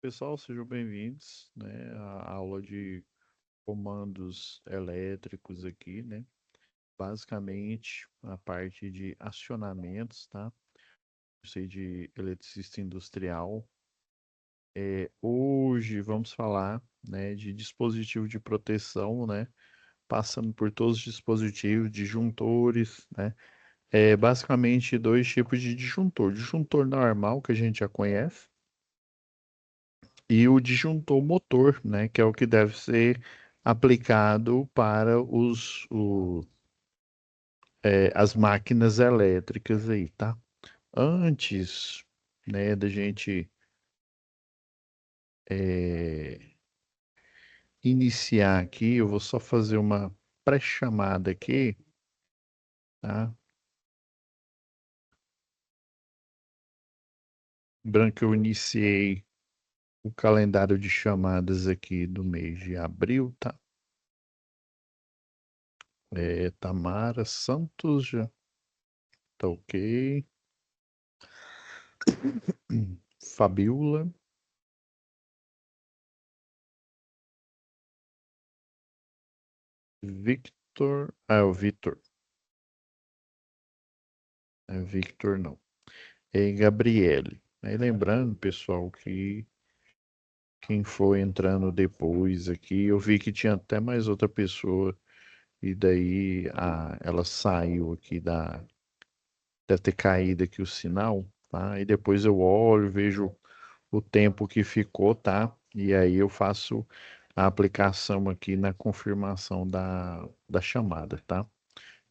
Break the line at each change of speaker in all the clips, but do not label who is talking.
Pessoal, sejam bem-vindos, né, à aula de comandos elétricos aqui, né? Basicamente, a parte de acionamentos, tá? Eu sei de eletricista industrial. Hoje vamos falar, né, de dispositivo de proteção, né? Passando por todos os dispositivos, disjuntores, né? Basicamente dois tipos de disjuntor. Disjuntor normal, que a gente já conhece, e o disjuntor motor, né, que é o que deve ser aplicado para as máquinas elétricas aí, tá? Antes, né, da gente é, iniciar aqui, eu vou só fazer uma pré-chamada aqui, tá? Lembrando que eu iniciei o calendário de chamadas aqui do mês de abril, tá? Tamara Santos já tá ok. Fabiola, Victor. Ah, é o Vitor. É Victor, não. É Gabriele. Aí lembrando, pessoal, que quem for entrando depois aqui, eu vi que tinha até mais outra pessoa, e daí ela saiu aqui deve ter caído aqui o sinal, tá? E depois eu olho, vejo o tempo que ficou, tá? E aí eu faço a aplicação aqui na confirmação da chamada, tá?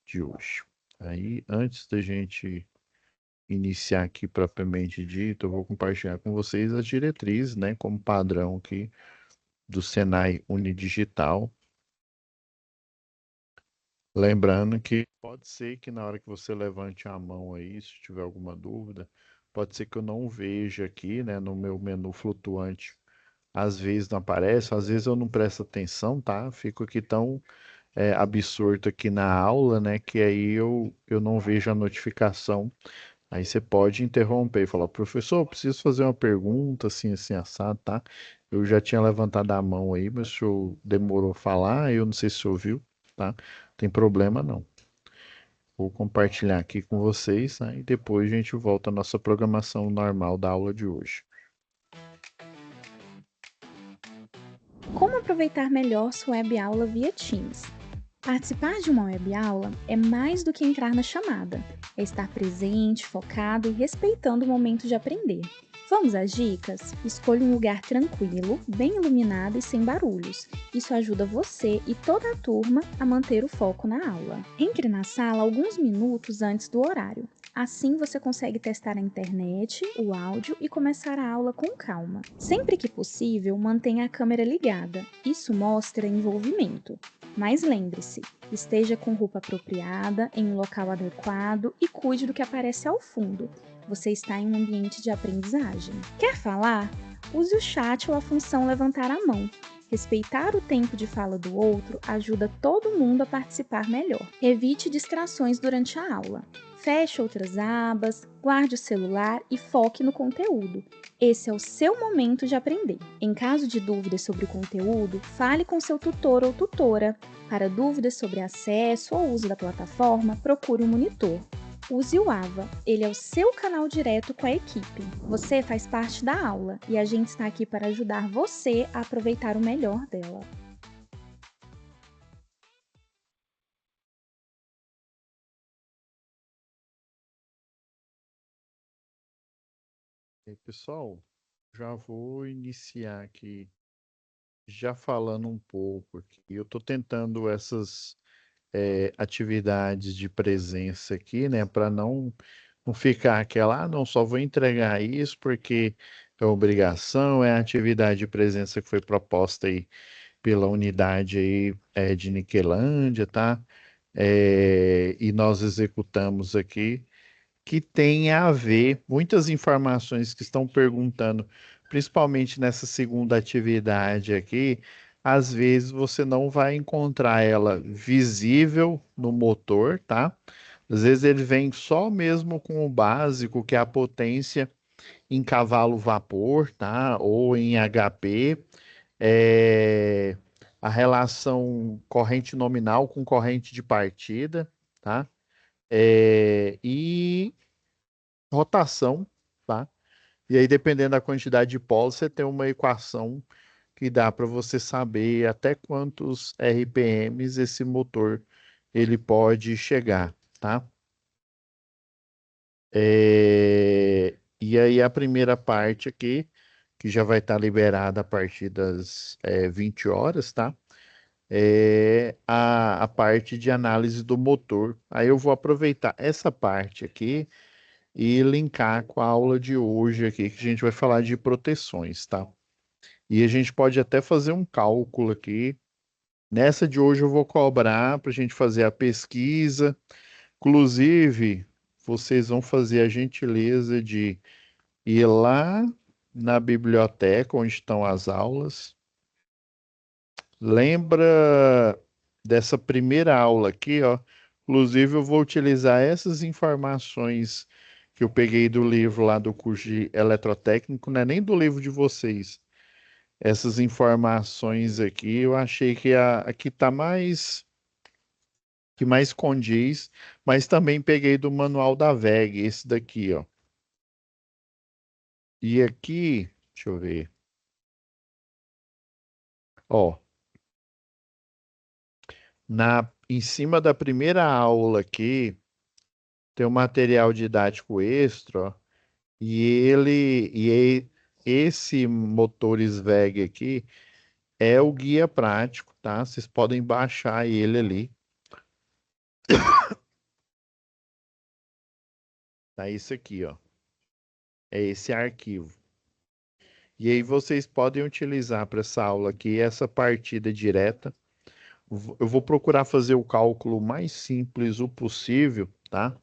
De hoje. Aí, antes da gente iniciar aqui propriamente dito, eu vou compartilhar com vocês as diretrizes, né, como padrão aqui do Senai Unidigital. Lembrando que pode ser que na hora que você levante a mão aí, se tiver alguma dúvida, pode ser que eu não veja aqui, né, no meu menu flutuante. Às vezes não aparece, às vezes eu não presto atenção, tá? Fico aqui tão absorto aqui na aula, né, que aí eu não vejo a notificação. Aí você pode interromper e falar, professor, eu preciso fazer uma pergunta, assim, assim, assado, tá? Eu já tinha levantado a mão aí, mas o senhor demorou a falar, eu não sei se o senhor ouviu, tá? Não tem problema não. Vou compartilhar aqui com vocês, né? E depois a gente volta à nossa programação normal da aula de hoje.
Como aproveitar melhor sua web aula via Teams? Participar de uma web aula é mais do que entrar na chamada, é estar presente, focado e respeitando o momento de aprender. Vamos às dicas? Escolha um lugar tranquilo, bem iluminado e sem barulhos. Isso ajuda você e toda a turma a manter o foco na aula. Entre na sala alguns minutos antes do horário. Assim você consegue testar a internet, o áudio e começar a aula com calma. Sempre que possível, mantenha a câmera ligada. Isso mostra envolvimento. Mas lembre-se, esteja com roupa apropriada, em um local adequado e cuide do que aparece ao fundo. Você está em um ambiente de aprendizagem. Quer falar? Use o chat ou a função levantar a mão. Respeitar o tempo de fala do outro ajuda todo mundo a participar melhor. Evite distrações durante a aula. Feche outras abas, guarde o celular e foque no conteúdo. Esse é o seu momento de aprender. Em caso de dúvidas sobre o conteúdo, fale com seu tutor ou tutora. Para dúvidas sobre acesso ou uso da plataforma, procure um monitor. Use o AVA, ele é o seu canal direto com a equipe. Você faz parte da aula e a gente está aqui para ajudar você a aproveitar o melhor dela.
E aí, pessoal, já vou iniciar aqui, já falando um pouco aqui. Eu estou tentando essas atividades de presença aqui, né, para não ficar aquela, não, só vou entregar isso porque é obrigação, é a atividade de presença que foi proposta aí pela unidade aí de Niquelândia, tá? E nós executamos aqui, que tem a ver, muitas informações que estão perguntando, principalmente nessa segunda atividade aqui, às vezes você não vai encontrar ela visível no motor, tá? Às vezes ele vem só mesmo com o básico, que é a potência em cavalo vapor, tá? Ou em HP, é, a relação corrente nominal com corrente de partida, tá? E rotação, tá? E aí, dependendo da quantidade de polos, você tem uma equação que dá para você saber até quantos RPMs esse motor ele pode chegar, tá? E aí a primeira parte aqui, que já vai estar liberada a partir das 20 horas, tá? É a parte de análise do motor. Aí eu vou aproveitar essa parte aqui e linkar com a aula de hoje aqui, que a gente vai falar de proteções, tá? E a gente pode até fazer um cálculo aqui. Nessa de hoje eu vou cobrar para a gente fazer a pesquisa. Inclusive, vocês vão fazer a gentileza de ir lá na biblioteca onde estão as aulas. Lembra dessa primeira aula aqui, ó. Inclusive, eu vou utilizar essas informações que eu peguei do livro lá do curso de eletrotécnico, não é nem do livro de vocês. Essas informações aqui, eu achei que aqui tá que mais condiz, mas também peguei do manual da VEG, esse daqui, ó. E aqui, deixa eu ver. Ó, em cima da primeira aula aqui, tem um material didático extra, ó, e esse motores VEG aqui é o guia prático, tá? Vocês podem baixar ele ali. Tá isso aqui, ó. É esse arquivo. E aí vocês podem utilizar para essa aula aqui essa partida direta. Eu vou procurar fazer o cálculo mais simples o possível, tá?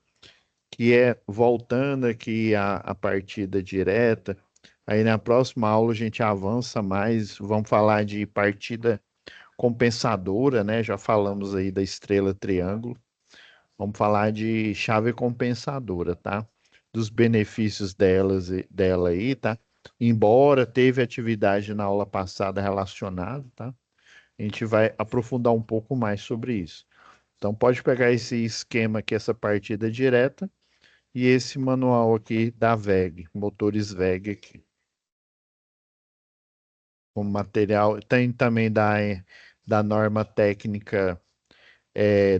Que é voltando aqui a partida direta. Aí na próxima aula a gente avança mais, vamos falar de partida compensadora, né? Já falamos aí da estrela triângulo. Vamos falar de chave compensadora, tá? Dos benefícios dela aí, tá? Embora teve atividade na aula passada relacionada, tá? A gente vai aprofundar um pouco mais sobre isso. Então pode pegar esse esquema aqui, essa partida direta, e esse manual aqui da VEG, motores VEG aqui, como material. Tem também da norma técnica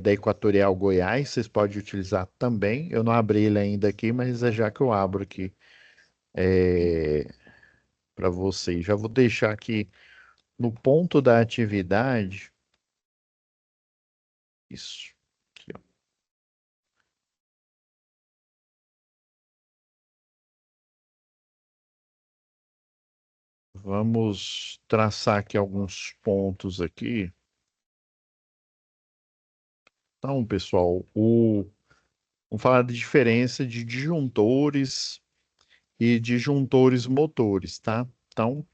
da Equatorial Goiás, vocês podem utilizar também. Eu não abri ele ainda aqui, mas é já que eu abro aqui para vocês. Já vou deixar aqui no ponto da atividade. Isso. Aqui, ó. Vamos traçar aqui alguns pontos aqui. Então, pessoal, vamos falar da diferença de disjuntores e disjuntores motores, tá? Então,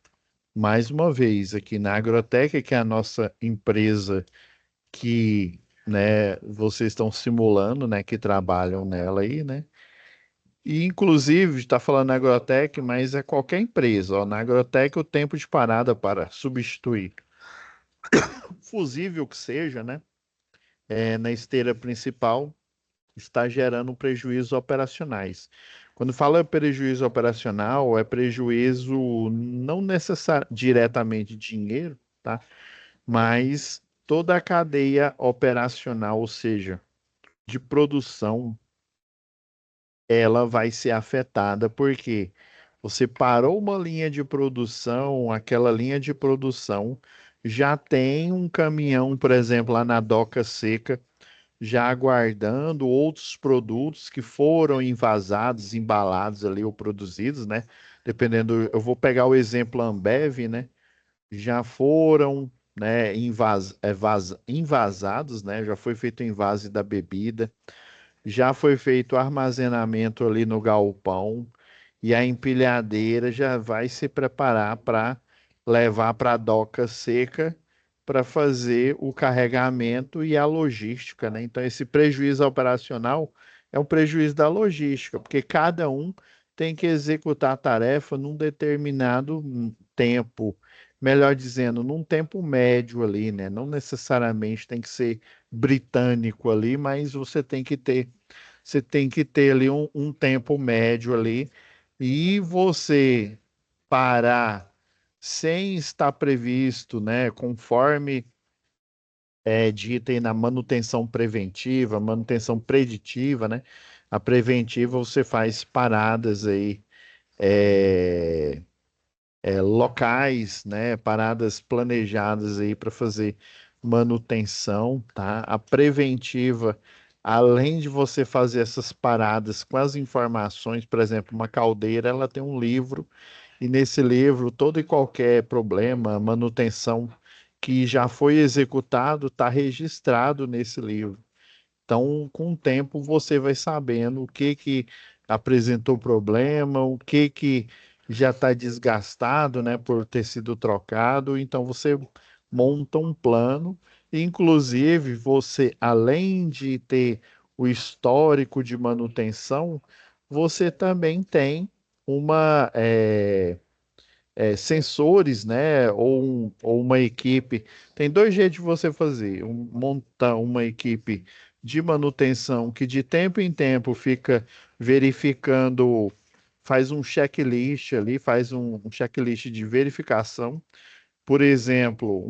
mais uma vez, aqui na Agroteca, que é a nossa empresa que, né, vocês estão simulando, né, que trabalham nela aí, né? E, inclusive, está falando na Agrotec, mas é qualquer empresa, ó. Na Agrotec, o tempo de parada para substituir fusível que seja, né, na esteira principal, está gerando prejuízos operacionais. Quando fala prejuízo operacional, é prejuízo não necessariamente diretamente de dinheiro, tá? Mas toda a cadeia operacional, ou seja, de produção, ela vai ser afetada, porque você parou uma linha de produção, aquela linha de produção já tem um caminhão, por exemplo, lá na doca seca já aguardando outros produtos que foram envasados, embalados ali ou produzidos, né? Dependendo, eu vou pegar o exemplo Ambev, né? Já foram, né, envasados, né? Já foi feito o invase da bebida, já foi feito o armazenamento ali no galpão e a empilhadeira já vai se preparar para levar para a doca seca para fazer o carregamento e a logística, né? Então, esse prejuízo operacional é um prejuízo da logística, porque cada um tem que executar a tarefa num determinado tempo, melhor dizendo, num tempo médio ali, né? Não necessariamente tem que ser britânico ali, mas você tem que ter ali um tempo médio ali e você parar sem estar previsto, né? Conforme dita aí na manutenção preventiva, manutenção preditiva, né? A preventiva você faz paradas aí é, locais, né? Paradas planejadas aí para fazer manutenção, tá? A preventiva, além de você fazer essas paradas com as informações, por exemplo, uma caldeira, ela tem um livro e nesse livro todo e qualquer problema, manutenção que já foi executado, está registrado nesse livro. Então, com o tempo, você vai sabendo o que que apresentou problema, o que que já está desgastado, né, por ter sido trocado. Então, você monta um plano. Inclusive, você, além de ter o histórico de manutenção, você também tem uma, sensores, né, ou uma equipe. Tem dois jeitos de você fazer. Montar uma equipe de manutenção que de tempo em tempo fica verificando, faz um checklist ali, faz um checklist de verificação. Por exemplo,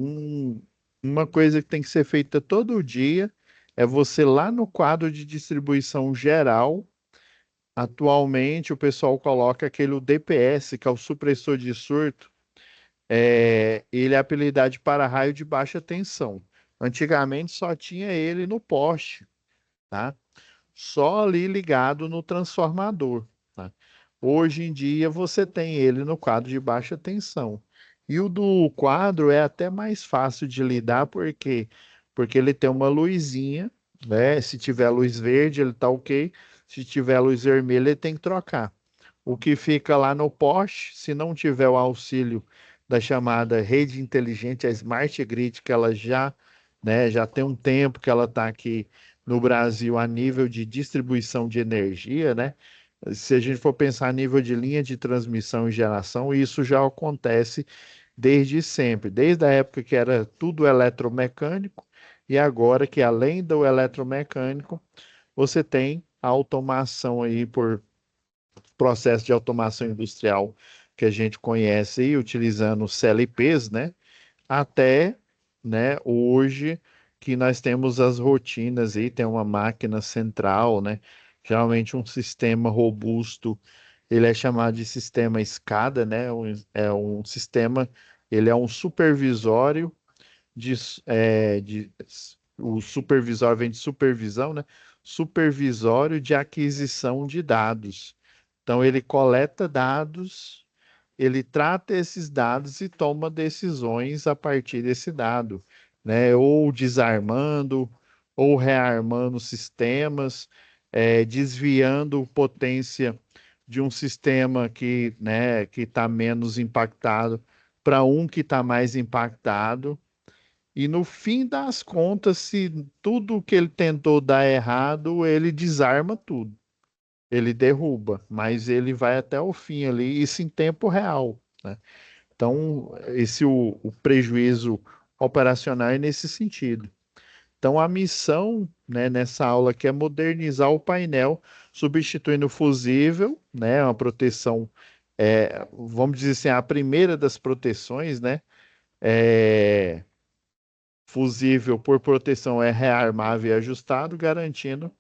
uma coisa que tem que ser feita todo dia é você lá no quadro de distribuição geral. Atualmente, o pessoal coloca aquele DPS, que é o supressor de surto, ele é apelidado de para-raio de baixa tensão. Antigamente só tinha ele no poste, tá? Só ali ligado no transformador, tá? Hoje em dia você tem ele no quadro de baixa tensão. E o do quadro é até mais fácil de lidar, porque ele tem uma luzinha, né? Se tiver luz verde, ele tá ok. Se tiver luz vermelha, ele tem que trocar. O que fica lá no poste, se não tiver o auxílio da chamada rede inteligente, a Smart Grid, que ela já, né, já tem um tempo que ela está aqui no Brasil a nível de distribuição de energia, né? Se a gente for pensar a nível de linha de transmissão e geração, isso já acontece desde sempre, desde a época que era tudo eletromecânico, e agora que além do eletromecânico, você tem a automação aí por processo de automação industrial que a gente conhece aí, utilizando CLPs, né? Até, né, hoje que nós temos as rotinas aí, tem uma máquina central, né? Geralmente um sistema robusto, ele é chamado de sistema escada, né? É um sistema, ele é um supervisório o supervisório vem de supervisão, né? Supervisório de aquisição de dados. Então, ele coleta dados, ele trata esses dados e toma decisões a partir desse dado, né? Ou desarmando, ou rearmando sistemas, desviando potência de um sistema que, né, que está menos impactado para um que está mais impactado. E no fim das contas, se tudo que ele tentou dar errado, ele desarma tudo. Ele derruba, mas ele vai até o fim ali, isso em tempo real, né? Então, o prejuízo operacional é nesse sentido. Então, a missão, né, nessa aula aqui é modernizar o painel, substituindo o fusível, né, uma proteção, vamos dizer assim, a primeira das proteções, né, é, fusível por proteção é rearmável e ajustado, garantindo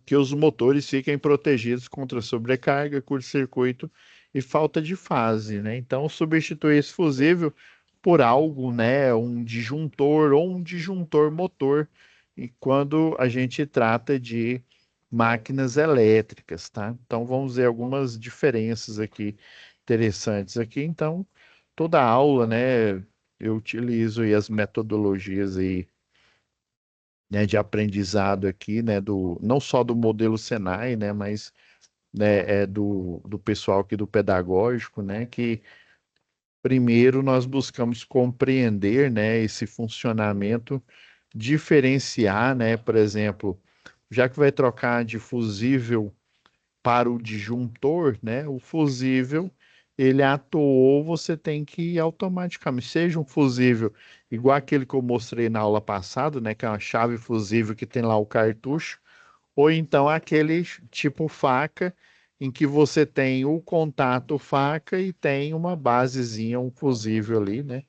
que os motores fiquem protegidos contra sobrecarga, curto-circuito e falta de fase, né? Então, substituir esse fusível por algo, né, um disjuntor ou um disjuntor motor, e quando a gente trata de máquinas elétricas, tá? Então, vamos ver algumas diferenças aqui interessantes aqui. Então, toda aula, né, eu utilizo aí as metodologias aí, né, de aprendizado aqui, né, não só do modelo Senai, né, mas né, do pessoal aqui do pedagógico, né, que primeiro nós buscamos compreender, né, esse funcionamento, diferenciar, né, por exemplo, já que vai trocar de fusível para o disjuntor, né? O fusível, ele atuou, você tem que ir automaticamente. Seja um fusível igual aquele que eu mostrei na aula passada, né? Que é uma chave fusível que tem lá o cartucho, ou então aquele tipo faca, em que você tem o contato faca e tem uma basezinha, um fusível ali, né?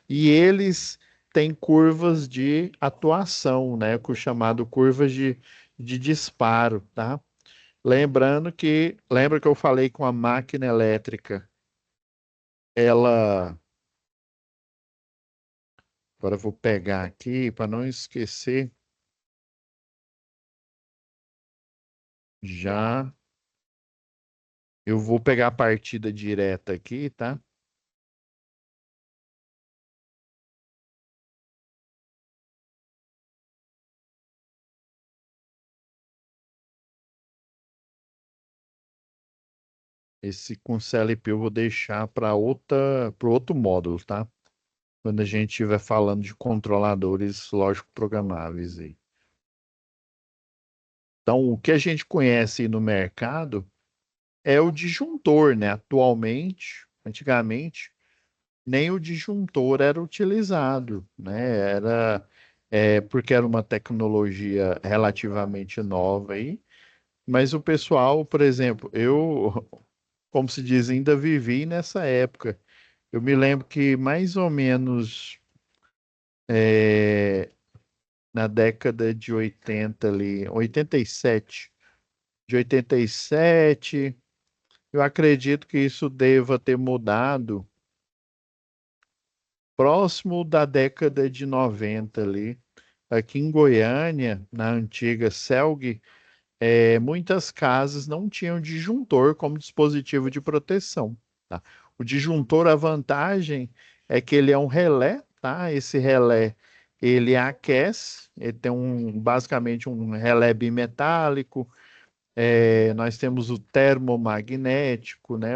E eles têm curvas de atuação, né? Com o chamado curvas de disparo, tá? Lembra que eu falei com a máquina elétrica, ela, agora eu vou pegar aqui para não esquecer, já eu vou pegar a partida direta aqui, tá? Esse com CLP eu vou deixar para outro módulo, tá? Quando a gente estiver falando de controladores lógico programáveis aí. Então, o que a gente conhece aí no mercado é o disjuntor, né? Atualmente, antigamente, nem o disjuntor era utilizado, né? Porque era uma tecnologia relativamente nova aí, mas o pessoal, por exemplo, eu, como se diz, ainda vivi nessa época. Eu me lembro que mais ou menos é, na década de 80 ali, 87, de 87, eu acredito que isso deva ter mudado próximo da década de 90 ali. Aqui em Goiânia, na antiga Celg, muitas casas não tinham disjuntor como dispositivo de proteção, tá? O disjuntor, a vantagem é que ele é um relé, tá? Esse relé, ele aquece, ele tem basicamente um relé bimetálico, nós temos o termomagnético, né?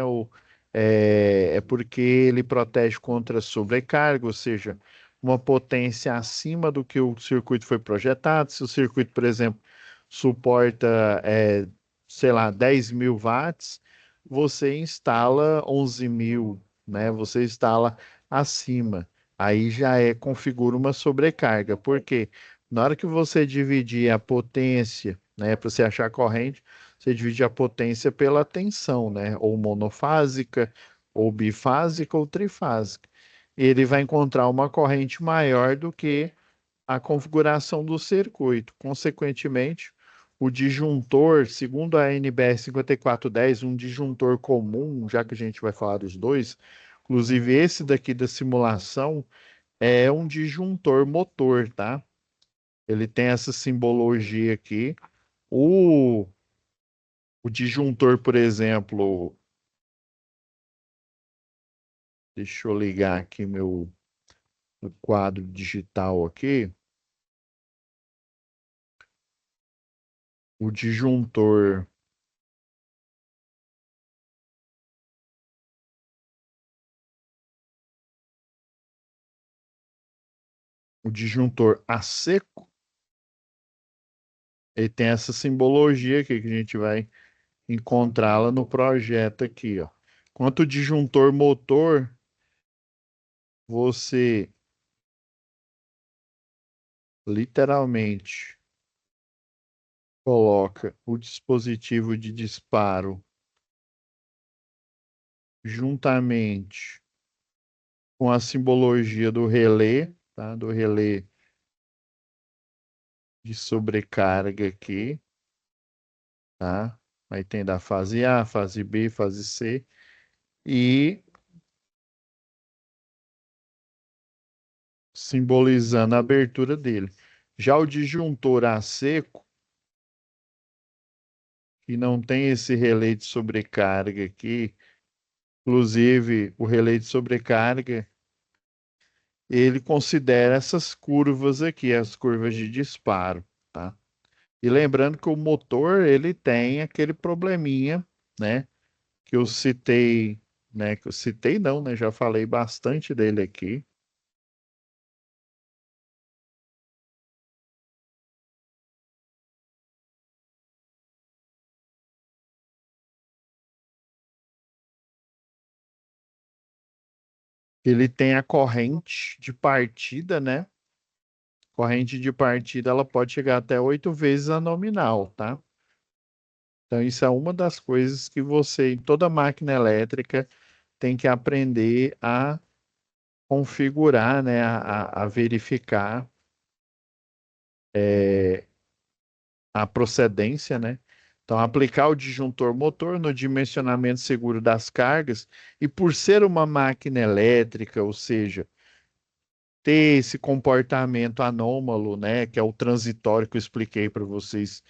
É porque ele protege contra sobrecarga, ou seja, uma potência acima do que o circuito foi projetado. Se o circuito, por exemplo, suporta, sei lá, 10.000 watts, você instala 11.000, né? Você instala acima. Aí configura uma sobrecarga. Por quê? Na hora que você dividir a potência, né, para você achar a corrente, você divide a potência pela tensão, né? Ou monofásica, ou bifásica, ou trifásica. Ele vai encontrar uma corrente maior do que a configuração do circuito. Consequentemente, o disjuntor, segundo a NBR 5410, um disjuntor comum, já que a gente vai falar dos dois, inclusive esse daqui da simulação, é um disjuntor motor, tá? Ele tem essa simbologia aqui. O O disjuntor, por exemplo, deixa eu ligar aqui meu quadro digital aqui. O disjuntor, o disjuntor a seco, ele tem essa simbologia aqui que a gente vai encontrá-la no projeto aqui, ó. Quanto o disjuntor motor, você literalmente coloca o dispositivo de disparo juntamente com a simbologia do relé, tá? Do relé de sobrecarga aqui, tá? Aí tem da fase A, fase B, fase C e simbolizando a abertura dele. Já o disjuntor a seco, que não tem esse relé de sobrecarga aqui, inclusive o relé de sobrecarga, ele considera essas curvas aqui, as curvas de disparo, tá? E lembrando que o motor, ele tem aquele probleminha, né, que eu citei, né, que eu citei não, né, já falei bastante dele aqui, Ele tem a corrente de partida, né? Corrente de partida, ela pode chegar até 8 vezes a nominal, tá? Então, isso é uma das coisas que você, em toda máquina elétrica, tem que aprender a configurar, né? A verificar a procedência, né? Então, aplicar o disjuntor motor no dimensionamento seguro das cargas, e por ser uma máquina elétrica, ou seja, ter esse comportamento anômalo, né, que é o transitório que eu expliquei para vocês,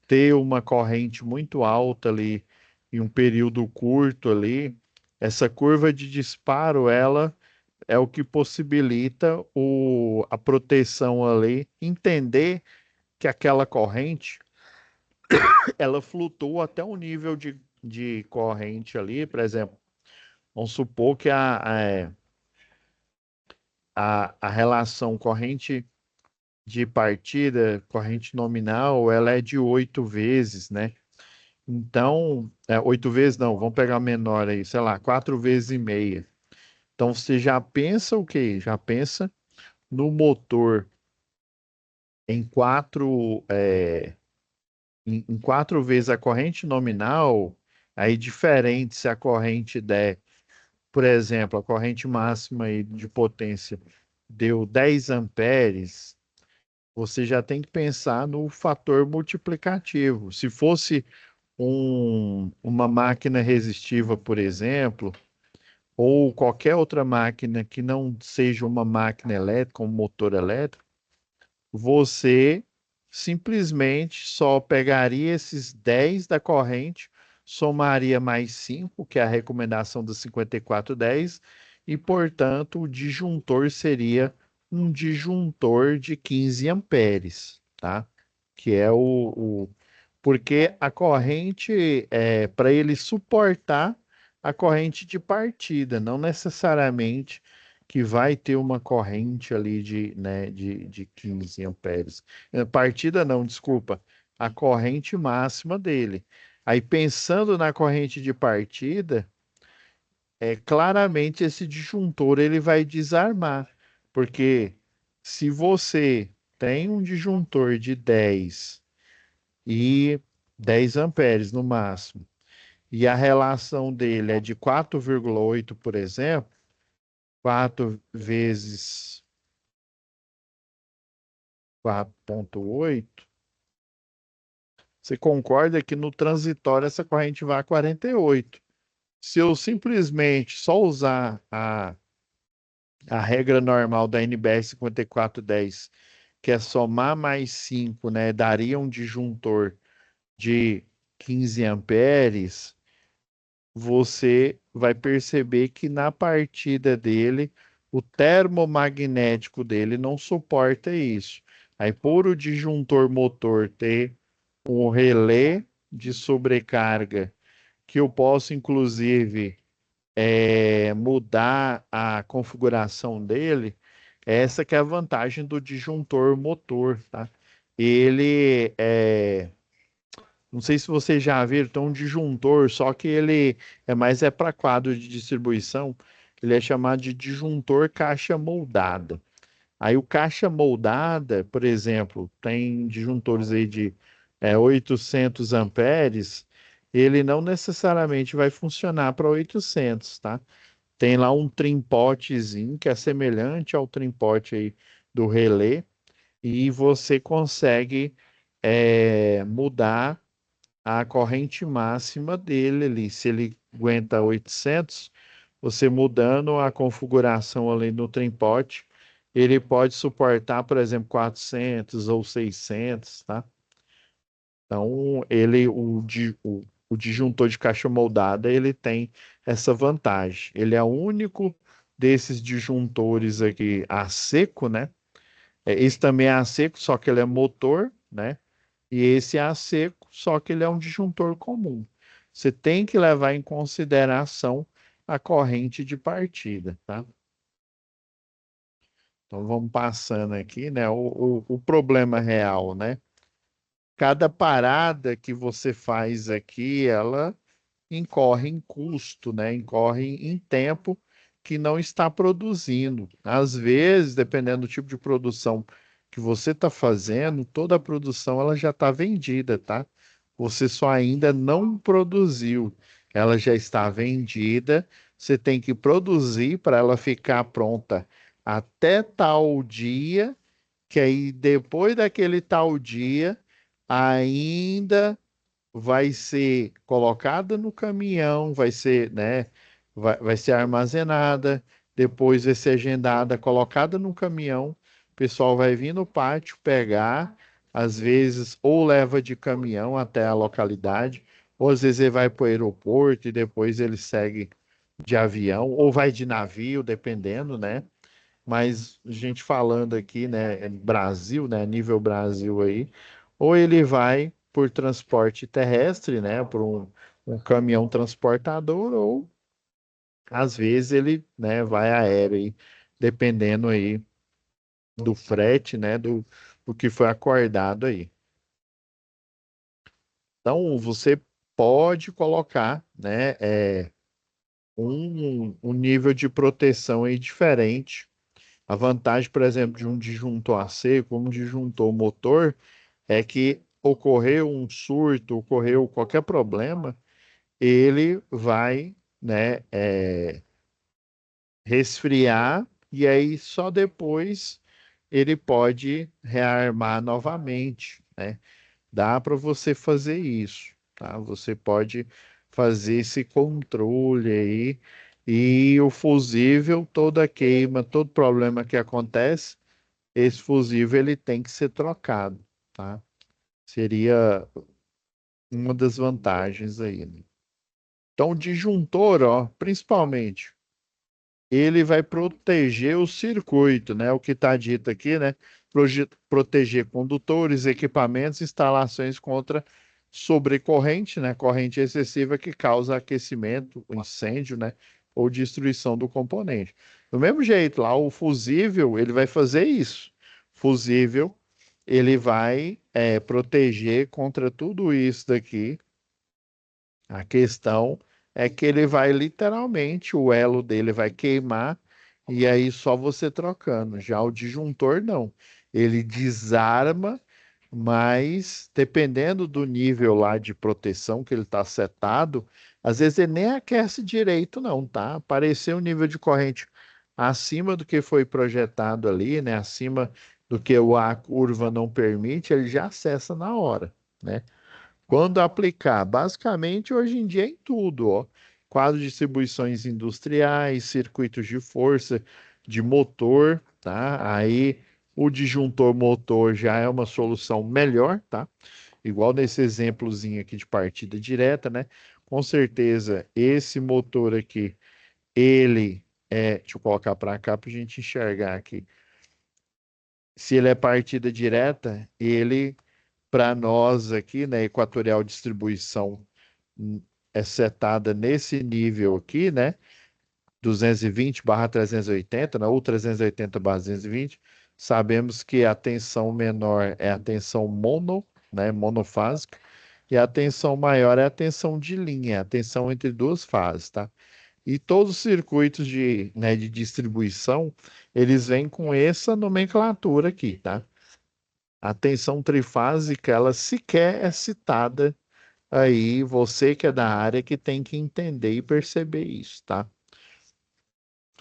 ter uma corrente muito alta ali em um período curto ali, essa curva de disparo, ela é o que possibilita a proteção ali, entender que aquela corrente, ela flutua até um nível de corrente ali, por exemplo, vamos supor que a relação corrente de partida, corrente nominal, ela é de 8 vezes, né? Então, 8 vezes não, vamos pegar menor aí, sei lá, 4 vezes e meia. Então, você já pensa o quê? Já pensa no motor em 4 vezes a corrente nominal, aí diferente se a corrente der, por exemplo, a corrente máxima aí de potência deu 10 amperes, você já tem que pensar no fator multiplicativo. Se fosse uma máquina resistiva, por exemplo, ou qualquer outra máquina que não seja uma máquina elétrica, um motor elétrico, você simplesmente só pegaria esses 10 da corrente, somaria mais 5, que é a recomendação do 5410, e, portanto, o disjuntor seria um disjuntor de 15 amperes, tá? Que é porque a corrente é para ele suportar a corrente de partida, não necessariamente que vai ter uma corrente ali de 15 amperes. Partida não, desculpa, a corrente máxima dele. Aí pensando na corrente de partida, claramente esse disjuntor ele vai desarmar, porque se você tem um disjuntor de 10 amperes no máximo, e a relação dele é de 4,8, por exemplo, 4 vezes 4,8, você concorda que no transitório essa corrente vai a 48. Se eu simplesmente só usar a regra normal da NBR 5410, que é somar mais 5, né, daria um disjuntor de 15 amperes, você vai perceber que na partida dele, o termomagnético dele não suporta isso. Aí, por o disjuntor motor ter um relé de sobrecarga, que eu posso, inclusive, mudar a configuração dele, essa que é a vantagem do disjuntor motor, tá? Ele não sei se vocês já viram, tem um disjuntor, só que ele é para quadro de distribuição, ele é chamado de disjuntor caixa moldada. Aí o caixa moldada, por exemplo, tem disjuntores aí de 800 amperes, ele não necessariamente vai funcionar para 800, tá? Tem lá um trimpotezinho que é semelhante ao trimpote aí do relé, e você consegue mudar a corrente máxima dele ali. Se ele aguenta 800, você mudando a configuração ali no trempote, ele pode suportar, por exemplo, 400 ou 600, tá? Então, o disjuntor de caixa moldada, ele tem essa vantagem. Ele é o único desses disjuntores aqui a seco, né? Esse também é a seco, só que ele é motor, né? E esse é a seco, só que ele é um disjuntor comum. Você tem que levar em consideração a corrente de partida, tá? Então vamos passando aqui, né? O problema real, né? Cada parada que você faz aqui, ela incorre em custo, né? Incorre em tempo que não está produzindo. Às vezes, dependendo do tipo de produção que você está fazendo, toda a produção ela já está vendida, tá? Você só ainda não produziu. Ela já está vendida. Você tem que produzir para ela ficar pronta até tal dia, que aí depois daquele tal dia, ainda vai ser colocada no caminhão, vai ser, né, vai ser armazenada, depois vai ser agendada, colocada no caminhão, o pessoal vai vir no pátio pegar, às vezes ou leva de caminhão até a localidade, ou às vezes ele vai para o aeroporto e depois ele segue de avião, ou vai de navio, dependendo, né? Mas a gente falando aqui, né, Brasil, né, nível Brasil aí, ou ele vai por transporte terrestre, né, por um caminhão transportador, ou às vezes ele, né, vai aéreo aí, dependendo aí do frete, né, do que foi acordado aí. Então, você pode colocar, né, um nível de proteção aí diferente. A vantagem, por exemplo, de um disjuntor a seco, um disjuntor motor, é que ocorreu um surto, ocorreu qualquer problema, ele vai, né, resfriar e aí só depois ele pode rearmar novamente, né? Dá para você fazer isso, tá? Você pode fazer esse controle aí e o fusível, toda queima, todo problema que acontece, esse fusível ele tem que ser trocado, tá? Seria uma das vantagens aí, né? Então, o disjuntor, ó, principalmente, ele vai proteger o circuito, né? O que está dito aqui, né? Proteger condutores, equipamentos, instalações contra sobrecorrente, né? Corrente excessiva que causa aquecimento, incêndio, né? Ou destruição do componente. Do mesmo jeito, lá o fusível, ele vai fazer isso. Fusível, ele vai proteger contra tudo isso daqui. A questão é que ele vai literalmente, o elo dele vai queimar e aí só você trocando. Já o disjuntor não. Ele desarma, mas dependendo do nível lá de proteção que ele está setado, às vezes ele nem aquece direito, não, tá? Aparecer um nível de corrente acima do que foi projetado ali, né? Acima do que a curva não permite, ele já acessa na hora, né? Quando aplicar, basicamente hoje em dia é em tudo, ó. Quadro de distribuições industriais, circuitos de força, de motor, tá? Aí o disjuntor motor já é uma solução melhor, tá? Igual nesse exemplozinho aqui de partida direta, né? Com certeza esse motor aqui, deixa eu colocar para cá para a gente enxergar aqui. Se ele é partida direta, ele para nós aqui, né, Equatorial Distribuição é setada nesse nível aqui, né, 220/380, né, ou 380/220, sabemos que a tensão menor é a tensão mono, né, monofásica, e a tensão maior é a tensão de linha, a tensão entre duas fases, tá? E todos os circuitos né, de distribuição, eles vêm com essa nomenclatura aqui, tá? A tensão trifásica, ela sequer é citada aí, você que é da área que tem que entender e perceber isso, tá?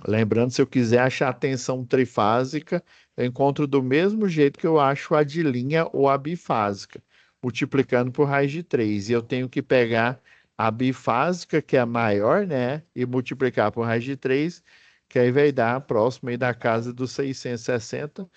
Lembrando, se eu quiser achar a tensão trifásica, eu encontro do mesmo jeito que eu acho a de linha ou a bifásica, multiplicando por raiz de 3. E eu tenho que pegar a bifásica, que é a maior, né? E multiplicar por raiz de 3, que aí vai dar próximo aí da casa dos 660.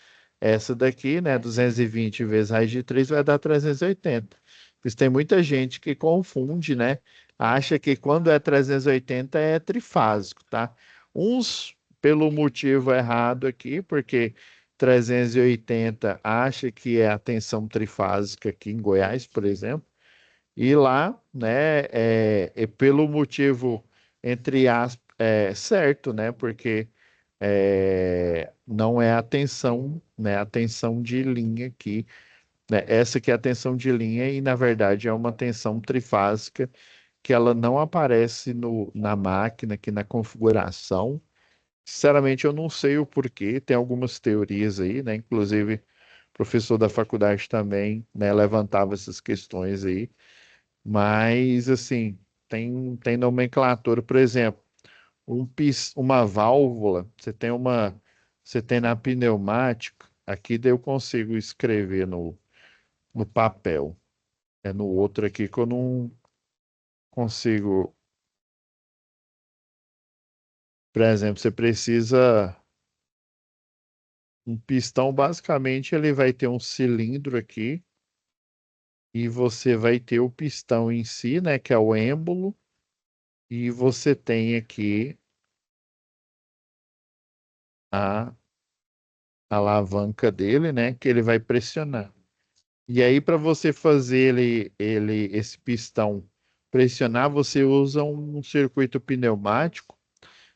Essa daqui, né? 220 vezes raiz de 3 vai dar 380. Por isso tem muita gente que confunde, né? Acha que quando é 380 é trifásico, tá? Uns pelo motivo errado aqui, porque 380 acha que é a tensão trifásica aqui em Goiás, por exemplo, e lá, né, é pelo motivo, entre aspas, certo, né, porque não é a tensão, né, a tensão de linha aqui, né, essa que é a tensão de linha e, na verdade, é uma tensão trifásica que ela não aparece na máquina, aqui na configuração, Sinceramente, eu não sei o porquê, tem algumas teorias aí, né? Inclusive, o professor da faculdade também, né, levantava essas questões aí, mas, assim, tem nomenclatura, por exemplo, uma válvula, você tem na pneumática, aqui daí eu consigo escrever no papel, é no outro aqui que eu não consigo, por exemplo, você precisa. Um pistão, basicamente, ele vai ter um cilindro aqui e você vai ter o pistão em si, né, que é o êmbolo, e você tem aqui a alavanca dele, né, que ele vai pressionar. E aí, para você fazer esse pistão pressionar, você usa um circuito pneumático.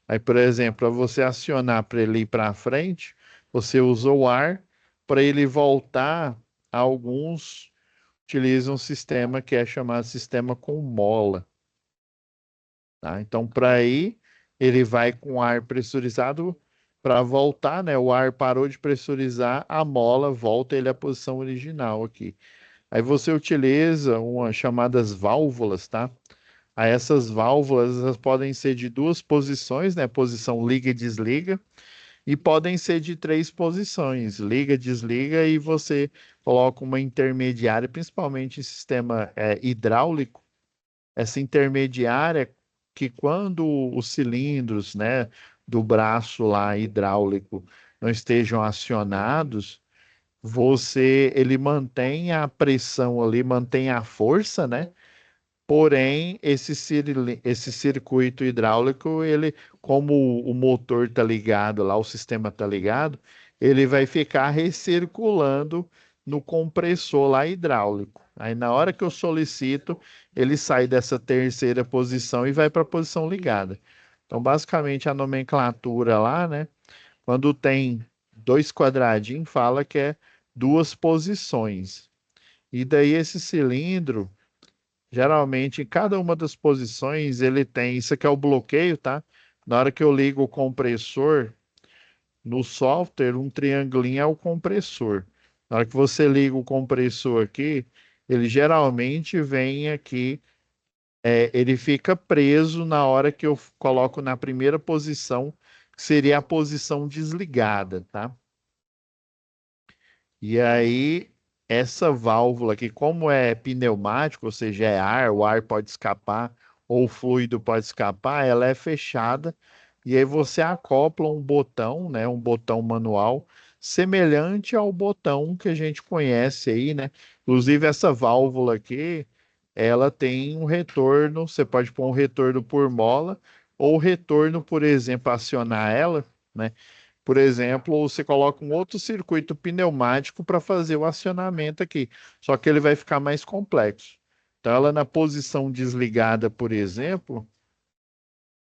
Aí, por exemplo, para você acionar para ele ir para frente, você usa o ar. Para ele voltar, alguns utilizam um sistema que é chamado sistema com mola, tá? Então, para ir, ele vai com ar pressurizado para voltar, né? O ar parou de pressurizar, a mola volta ele à posição original aqui. Aí você utiliza umas chamadas válvulas, tá? Aí essas válvulas elas podem ser de duas posições, né? Posição liga e desliga, e podem ser de três posições, liga, desliga, e você coloca uma intermediária, principalmente em sistema hidráulico, essa intermediária que quando os cilindros, né, do braço lá hidráulico não estejam acionados, ele mantém a pressão ali, mantém a força, né? Porém, esse circuito hidráulico, ele, como o motor está ligado lá, o sistema está ligado, ele vai ficar recirculando no compressor lá hidráulico. Aí, na hora que eu solicito, ele sai dessa terceira posição e vai para a posição ligada. Então, basicamente, a nomenclatura lá, né? Quando tem dois quadradinhos, fala que é duas posições. E daí esse cilindro. Geralmente, em cada uma das posições, ele tem. Isso aqui é o bloqueio, tá? Na hora que eu ligo o compressor no software, um triangulinho é o compressor. Na hora que você liga o compressor aqui, ele geralmente vem aqui, ele fica preso na hora que eu coloco na primeira posição, que seria a posição desligada, tá? E aí, essa válvula aqui, como é pneumático, ou seja, é ar, o ar pode escapar, ou o fluido pode escapar, ela é fechada, e aí você acopla um botão, né, um botão manual, semelhante ao botão que a gente conhece aí, né? Inclusive, essa válvula aqui, ela tem um retorno, você pode pôr um retorno por mola, ou retorno, por exemplo, acionar ela, né? Por exemplo, você coloca um outro circuito pneumático para fazer o acionamento aqui, só que ele vai ficar mais complexo. Então, ela na posição desligada, por exemplo,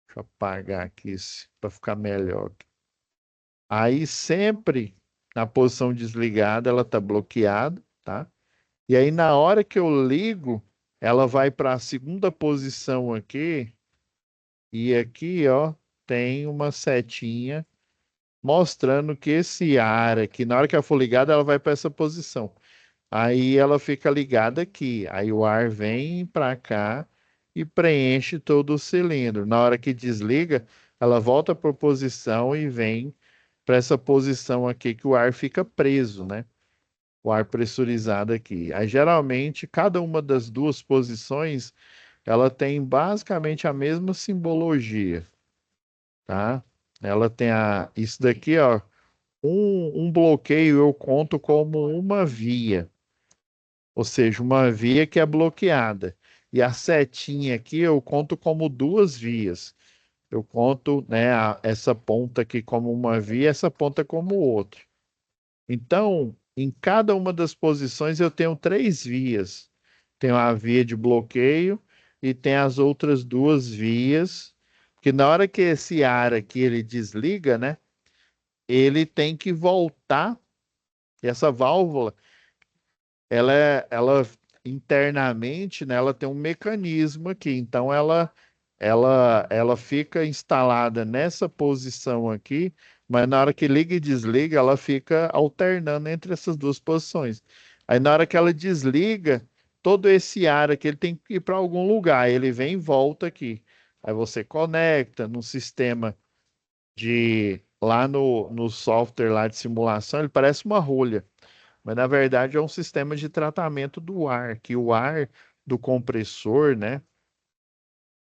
deixa eu apagar aqui para ficar melhor. Aí sempre na posição desligada ela está bloqueada, tá? E aí na hora que eu ligo, ela vai para a segunda posição aqui, e aqui, ó, tem uma setinha mostrando que esse ar aqui, na hora que ela for ligada, ela vai para essa posição. Aí ela fica ligada aqui. Aí o ar vem para cá e preenche todo o cilindro. Na hora que desliga, ela volta para a posição e vem para essa posição aqui que o ar fica preso, né? O ar pressurizado aqui. Aí geralmente cada uma das duas posições ela tem basicamente a mesma simbologia, tá? Ela tem isso daqui, ó. Um bloqueio eu conto como uma via, ou seja, uma via que é bloqueada. E a setinha aqui eu conto como duas vias. Eu conto, né, essa ponta aqui como uma via, essa ponta como outra. Então, em cada uma das posições eu tenho três vias. Tenho a via de bloqueio e tem as outras duas vias, que na hora que esse ar aqui ele desliga, né, ele tem que voltar. E essa válvula, ela internamente, né, ela tem um mecanismo aqui. Então, ela ela fica instalada nessa posição aqui, mas na hora que liga e desliga, ela fica alternando entre essas duas posições. Aí na hora que ela desliga, todo esse ar aqui ele tem que ir para algum lugar, ele vem e volta aqui. Aí você conecta no sistema de lá no software lá de simulação, ele parece uma rolha, mas na verdade é um sistema de tratamento do ar, que o ar do compressor, né?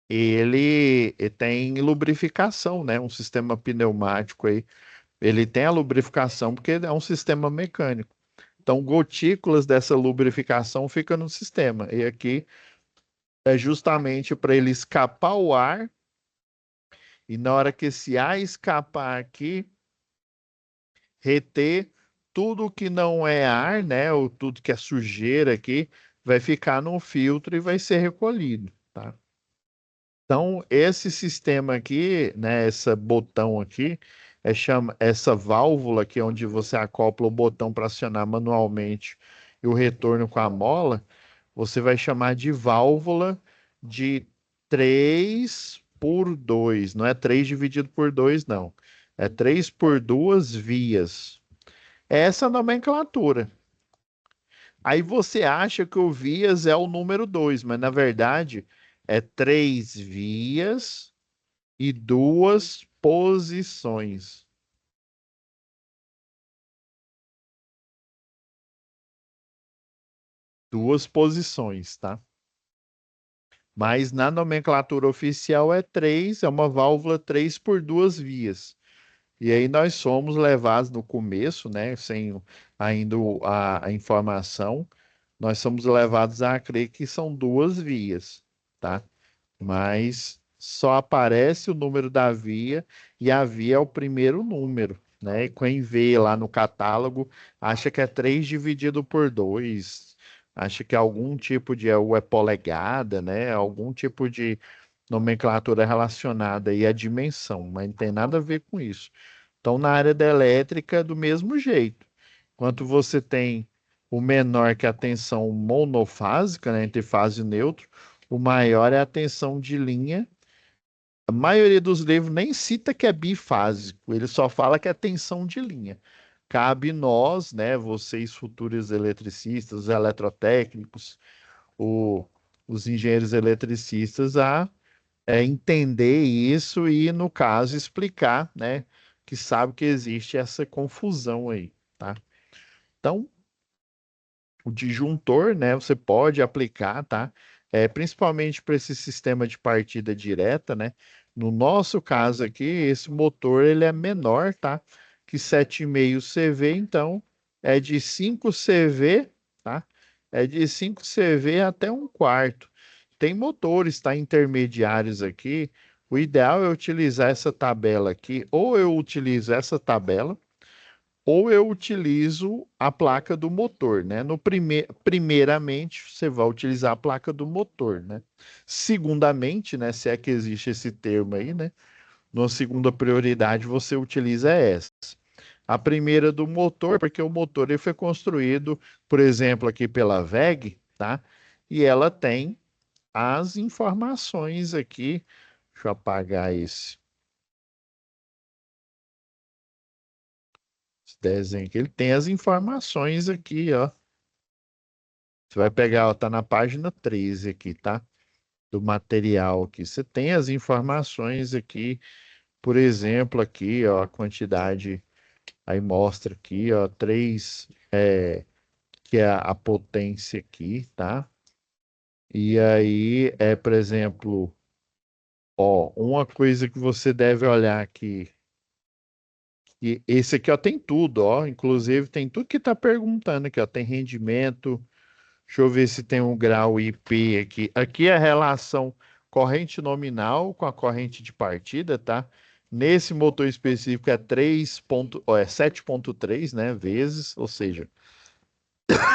Ele tem lubrificação, né? Um sistema pneumático aí. Ele tem a lubrificação porque é um sistema mecânico. Então, gotículas dessa lubrificação ficam no sistema. E aqui é justamente para ele escapar o ar. E na hora que esse ar escapar aqui, reter tudo que não é ar, né? Ou tudo que é sujeira aqui, vai ficar no filtro e vai ser recolhido, tá? Então, esse sistema aqui, né, esse botão aqui, essa válvula aqui, onde você acopla o botão para acionar manualmente e o retorno com a mola, você vai chamar de válvula de 3 por 2. Não é 3 dividido por 2, não. É 3 por 2 vias. Essa é a nomenclatura. Aí você acha que o vias é o número 2, mas na verdade é 3 vias e duas posições. Duas posições, tá? Mas na nomenclatura oficial é 3, é uma válvula 3 por duas vias. E aí nós somos levados no começo, né, sem ainda a informação, nós somos levados a crer que são duas vias, tá? Mas só aparece o número da via e a via é o primeiro número, né? E quem vê lá no catálogo acha que é 3 dividido por 2, acha que é algum tipo de ou é polegada, né? Algum tipo de nomenclatura relacionada aí à dimensão, mas não tem nada a ver com isso. Então, na área da elétrica, é do mesmo jeito. Enquanto você tem o menor que é a tensão monofásica, né, entre fase e neutro, o maior é a tensão de linha. A maioria dos livros nem cita que é bifásico, ele só fala que é tensão de linha. Cabe nós, né, vocês futuros eletricistas, eletrotécnicos, o- os engenheiros eletricistas, a entender isso e, no caso, explicar, né, que sabe que existe essa confusão aí, tá? Então, o disjuntor, né, você pode aplicar, tá? Principalmente para esse sistema de partida direta, né? No nosso caso aqui, esse motor ele é menor, tá? Que 7,5 CV, então é de 5 CV, tá? É de 5 CV até um quarto. Tem motores, tá? Intermediários aqui. O ideal é utilizar essa tabela aqui, ou eu utilizo essa tabela, ou eu utilizo a placa do motor, né? Primeiramente, você vai utilizar a placa do motor, né? Segundamente, né? Se é que existe esse termo aí, né? Numa segunda prioridade, você utiliza essa. A primeira do motor, porque o motor ele foi construído, por exemplo, aqui pela WEG, tá? E ela tem as informações aqui. Deixa eu apagar esse desenho aqui. Ele tem as informações aqui, ó. Você vai pegar, ó, tá na página 13 aqui, tá? Do material aqui. Você tem as informações aqui, por exemplo, aqui, ó, a quantidade, aí mostra aqui, ó, 3, que é a potência aqui, tá? E aí, por exemplo, ó, uma coisa que você deve olhar aqui, que esse aqui, ó, tem tudo, ó, inclusive tem tudo que tá perguntando aqui, ó, tem rendimento. Deixa eu ver se tem um grau IP aqui. Aqui é a relação corrente nominal com a corrente de partida, tá? Nesse motor específico é 7,3, né, vezes, ou seja,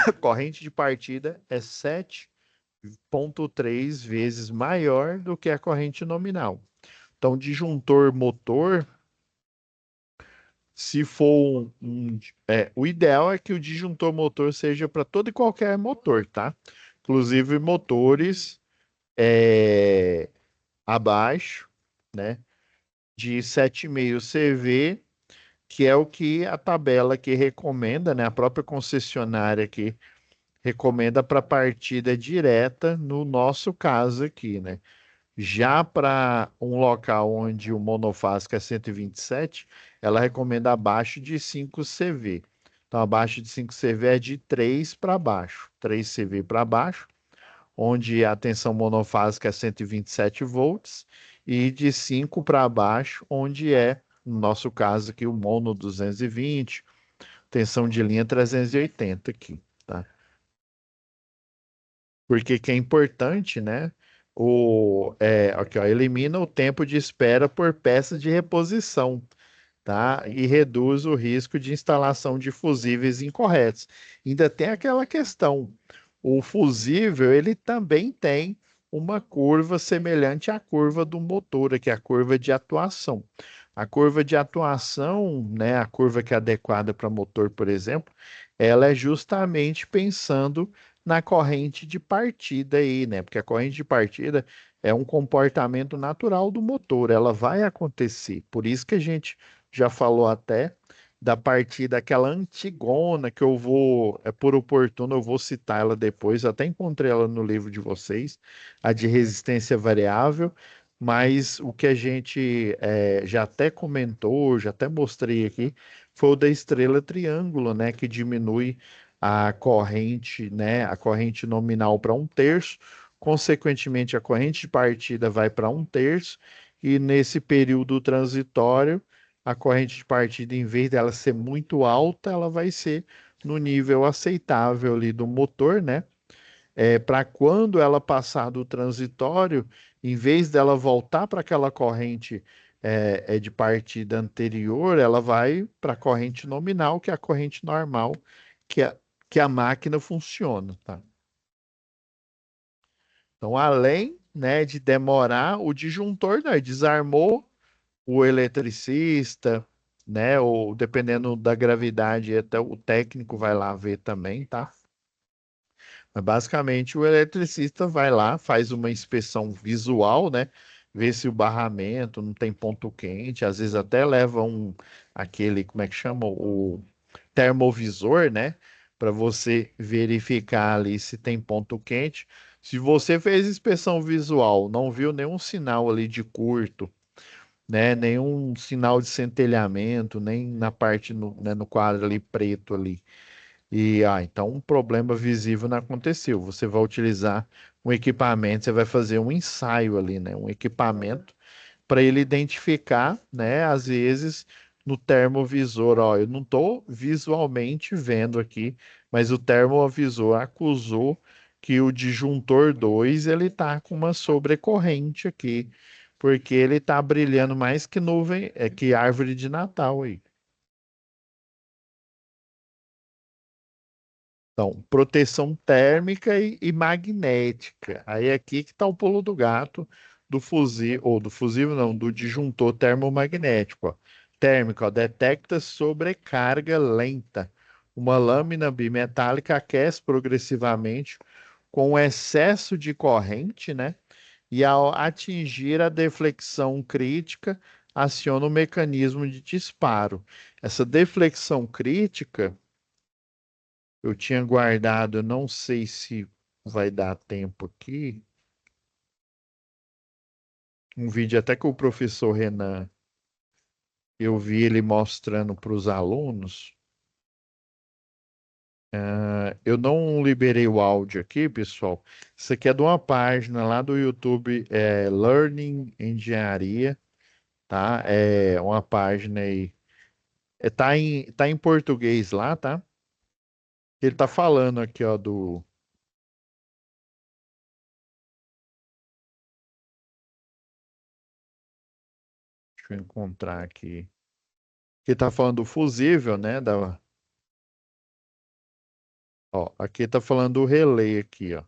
a corrente de partida é 7,3 vezes maior do que a corrente nominal. Então, disjuntor motor, se for o ideal é que o disjuntor motor seja para todo e qualquer motor, tá? Inclusive motores é, abaixo, né? De 7,5 CV, que é o que a tabela que recomenda, né? A própria concessionária que recomenda para partida direta, no nosso caso aqui, né? Já para um local onde o monofásico é 127, ela recomenda abaixo de 5 CV. Então, abaixo de 5 CV é de 3 para baixo. 3 CV para baixo, onde a tensão monofásica é 127 volts, e de 5 para baixo, onde é, no nosso caso aqui, o mono 220, tensão de linha 380 aqui, tá? Porque que é importante, né? Aqui, ó, elimina o tempo de espera por peça de reposição, tá? E reduz o risco de instalação de fusíveis incorretos. Ainda tem aquela questão, o fusível, ele também tem uma curva semelhante à curva do motor, que é a curva de atuação. A curva de atuação, né, a curva que é adequada para motor, por exemplo, ela é justamente pensando na corrente de partida aí, né? Porque a corrente de partida é um comportamento natural do motor, ela vai acontecer. Por isso que a gente já falou até da partida aquela antigona que eu vou, é por oportuno, eu vou citar ela depois, até encontrei ela no livro de vocês, a de resistência variável, mas o que a gente já até comentou, já até mostrei aqui, foi o da estrela triângulo, né, que diminui a corrente, né, a corrente nominal para um terço, consequentemente a corrente de partida vai para um terço, e nesse período transitório a corrente de partida, em vez dela ser muito alta, ela vai ser no nível aceitável ali do motor, né? Para quando ela passar do transitório, em vez dela voltar para aquela corrente de partida anterior, ela vai para a corrente nominal, que é a corrente normal que que a máquina funciona, tá? Então, além, né, de demorar, o disjuntor, né, desarmou o eletricista, né? Ou dependendo da gravidade, até o técnico vai lá ver também, tá? Mas basicamente o eletricista vai lá, faz uma inspeção visual, né? Vê se o barramento não tem ponto quente, às vezes até leva aquele, como é que chama? O termovisor, né? Para você verificar ali se tem ponto quente. Se você fez inspeção visual, não viu nenhum sinal ali de curto, né? Nenhum sinal de centelhamento, nem na parte né, no quadro ali preto ali. Então um problema visível não aconteceu. Você vai utilizar um equipamento, você vai fazer um ensaio ali, né? Um equipamento para ele identificar, né? Às vezes no termovisor, ó, eu não estou visualmente vendo aqui, mas o termovisor acusou que o disjuntor 2 ele tá com uma sobrecorrente aqui, porque ele tá brilhando mais que nuvem, que árvore de Natal aí. Então, proteção térmica e magnética. Aí é aqui que está o pulo do gato do fusível, ou do fusível não, do disjuntor termomagnético. Ó. Térmico, ó, detecta sobrecarga lenta. Uma lâmina bimetálica aquece progressivamente com excesso de corrente, né? E ao atingir a deflexão crítica, aciona o mecanismo de disparo. Essa deflexão crítica eu tinha guardado, eu não sei se vai dar tempo aqui. Um vídeo até que o professor Renan, eu vi ele mostrando para os alunos. Eu não liberei o áudio aqui, pessoal. Isso aqui é de uma página lá do YouTube, Learning Engenharia, tá? É uma página aí. Tá em português lá, tá? Ele tá falando aqui, ó, do. Deixa eu encontrar aqui. Ele tá falando do fusível, né? Ó, aqui tá falando do relay aqui, ó.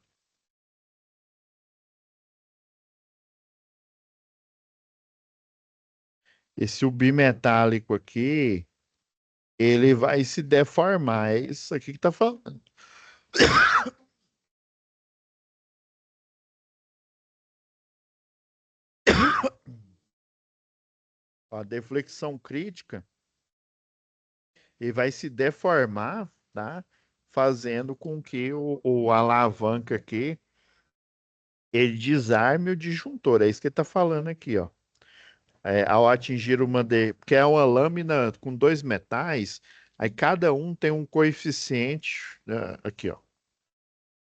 Esse bimetálico aqui, ele vai se deformar. É isso aqui que tá falando. A deflexão crítica e vai se deformar, tá? Fazendo com que o alavanca aqui ele desarme o disjuntor. É isso que ele está falando aqui, ó. Ao atingir porque é uma lâmina com dois metais, aí cada um tem um coeficiente, né, aqui, ó.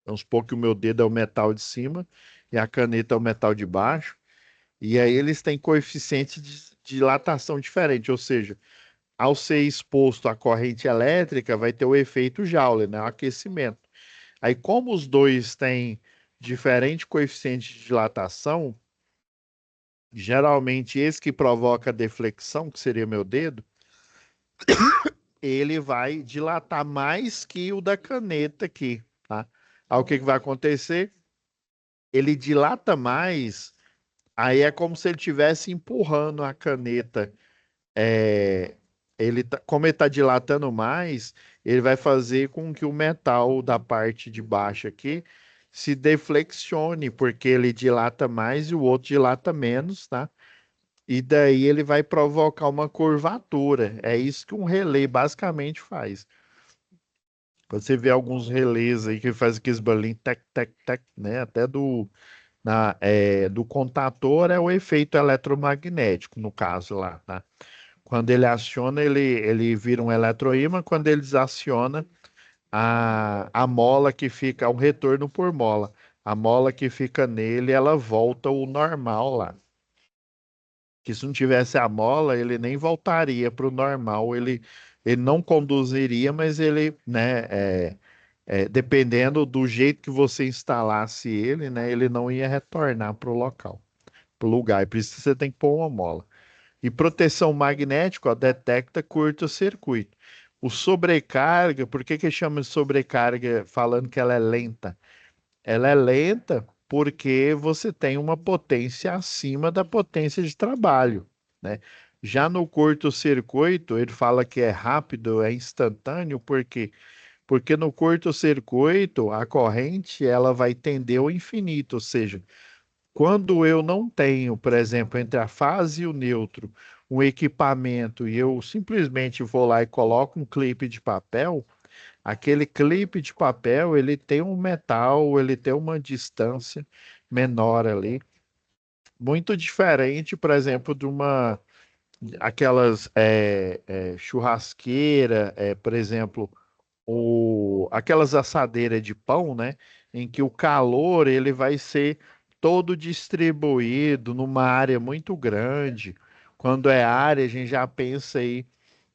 Vamos supor que o meu dedo é o metal de cima e a caneta é o metal de baixo, e aí eles têm coeficientes de dilatação diferente, ou seja, ao ser exposto à corrente elétrica, vai ter o efeito Joule, né, o aquecimento. Aí, como os dois têm diferente coeficiente de dilatação, geralmente esse que provoca a deflexão, que seria meu dedo, ele vai dilatar mais que o da caneta aqui, tá? Aí o que que vai acontecer? Ele dilata mais, aí é como se ele estivesse empurrando a caneta. É, como ele está dilatando mais, ele vai fazer com que o metal da parte de baixo aqui se deflexione, porque ele dilata mais e o outro dilata menos, tá? E daí ele vai provocar uma curvatura. É isso que um relé basicamente faz. Você vê alguns relés aí que faz aqueles barulhinhos tec, tec, tec, né? Até do contator é o efeito eletromagnético, no caso lá, tá? Quando ele aciona, ele vira um eletroímã. Quando ele desaciona, a mola que fica, um retorno por mola. A mola que fica nele, ela volta ao normal lá. Que se não tivesse a mola, ele nem voltaria para o normal. Ele não conduziria, mas ele, né, dependendo do jeito que você instalasse ele, né, ele não ia retornar para o local, para o lugar. E por isso você tem que pôr uma mola. E proteção magnética, ó, detecta curto-circuito. O sobrecarga, por que que chama de sobrecarga falando que ela é lenta? Ela é lenta porque você tem uma potência acima da potência de trabalho, né? Já no curto-circuito, ele fala que é rápido, é instantâneo, por quê? Porque no curto-circuito, a corrente ela vai tender ao infinito, ou seja, quando eu não tenho, por exemplo, entre a fase e o neutro, um equipamento e eu simplesmente vou lá e coloco um clipe de papel, aquele clipe de papel, ele tem um metal, ele tem uma distância menor ali, muito diferente, por exemplo, de aquelas churrasqueira, por exemplo, aquelas assadeiras de pão, né? Em que o calor ele vai ser todo distribuído numa área muito grande. Quando é área, a gente já pensa aí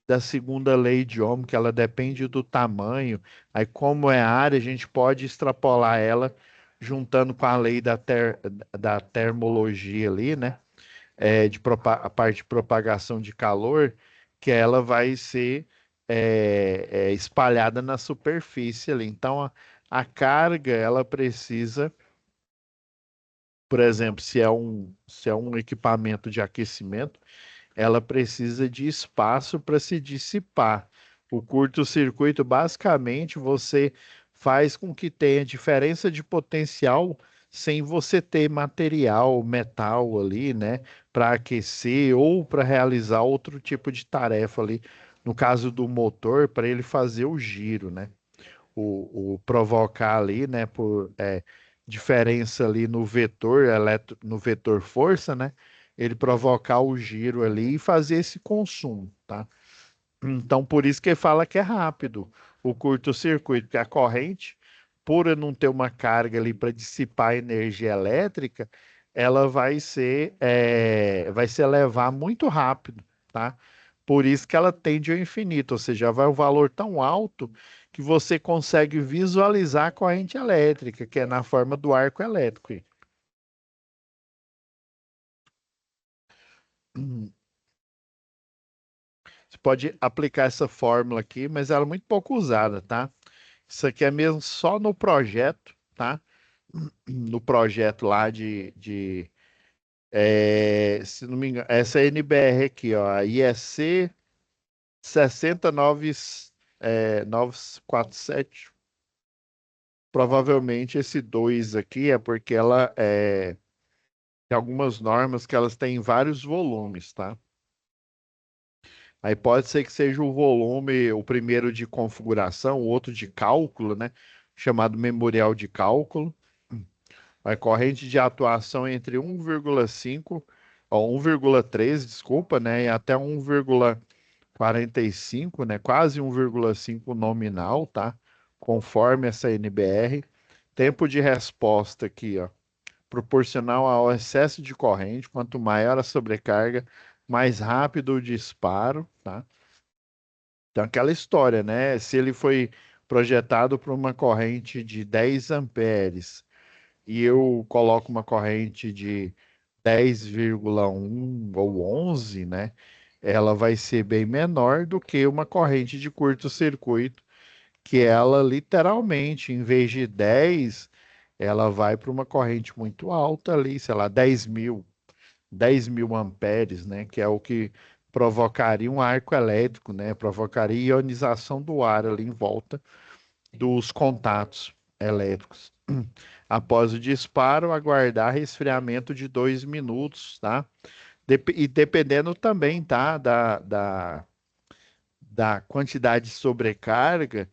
da segunda lei de Ohm, que ela depende do tamanho. Aí, como é área, a gente pode extrapolar ela juntando com a lei da termologia ali, né? A parte de propagação de calor, que ela vai ser espalhada na superfície ali. Então, a carga, ela precisa, por exemplo, se é um equipamento de aquecimento, ela precisa de espaço para se dissipar. O curto-circuito, basicamente, você faz com que tenha diferença de potencial sem você ter material, metal ali, né, para aquecer ou para realizar outro tipo de tarefa ali. No caso do motor, para ele fazer o giro, né? O provocar ali, né, por diferença ali no vetor no vetor força, né, ele provocar o giro ali e fazer esse consumo, tá? Então, por isso que ele fala que é rápido o curto-circuito, porque a corrente, por eu não ter uma carga ali para dissipar a energia elétrica, ela vai se elevar muito rápido, tá? Por isso que ela tende ao infinito, ou seja, vai um valor tão alto que você consegue visualizar a corrente elétrica, que é na forma do arco elétrico. Você pode aplicar essa fórmula aqui, mas ela é muito pouco usada, tá? Isso aqui é mesmo só no projeto, tá? No projeto lá se não me engano, essa NBR aqui, ó, a IEC 60947. Provavelmente esse 2 aqui é porque tem algumas normas que elas têm vários volumes, tá? Aí pode ser que seja o volume, o primeiro de configuração, o outro de cálculo, né? Chamado memorial de cálculo. A corrente de atuação entre 1,5, ó, 1,3, desculpa, né? E até 1,45, né? Quase 1,5 nominal, tá? Conforme essa NBR. Tempo de resposta aqui, ó, proporcional ao excesso de corrente. Quanto maior a sobrecarga, mais rápido o disparo, tá? Então, aquela história, né? Se ele foi projetado para uma corrente de 10 amperes e eu coloco uma corrente de 10,1 ou 11, né? Ela vai ser bem menor do que uma corrente de curto-circuito, que ela literalmente, em vez de 10, ela vai para uma corrente muito alta ali, sei lá, 10 mil amperes, né? Que é o que provocaria um arco elétrico, né? Provocaria ionização do ar ali em volta dos contatos elétricos. Após o disparo, aguardar resfriamento de 2 minutos, tá? E dependendo também, tá? Da quantidade de sobrecarga,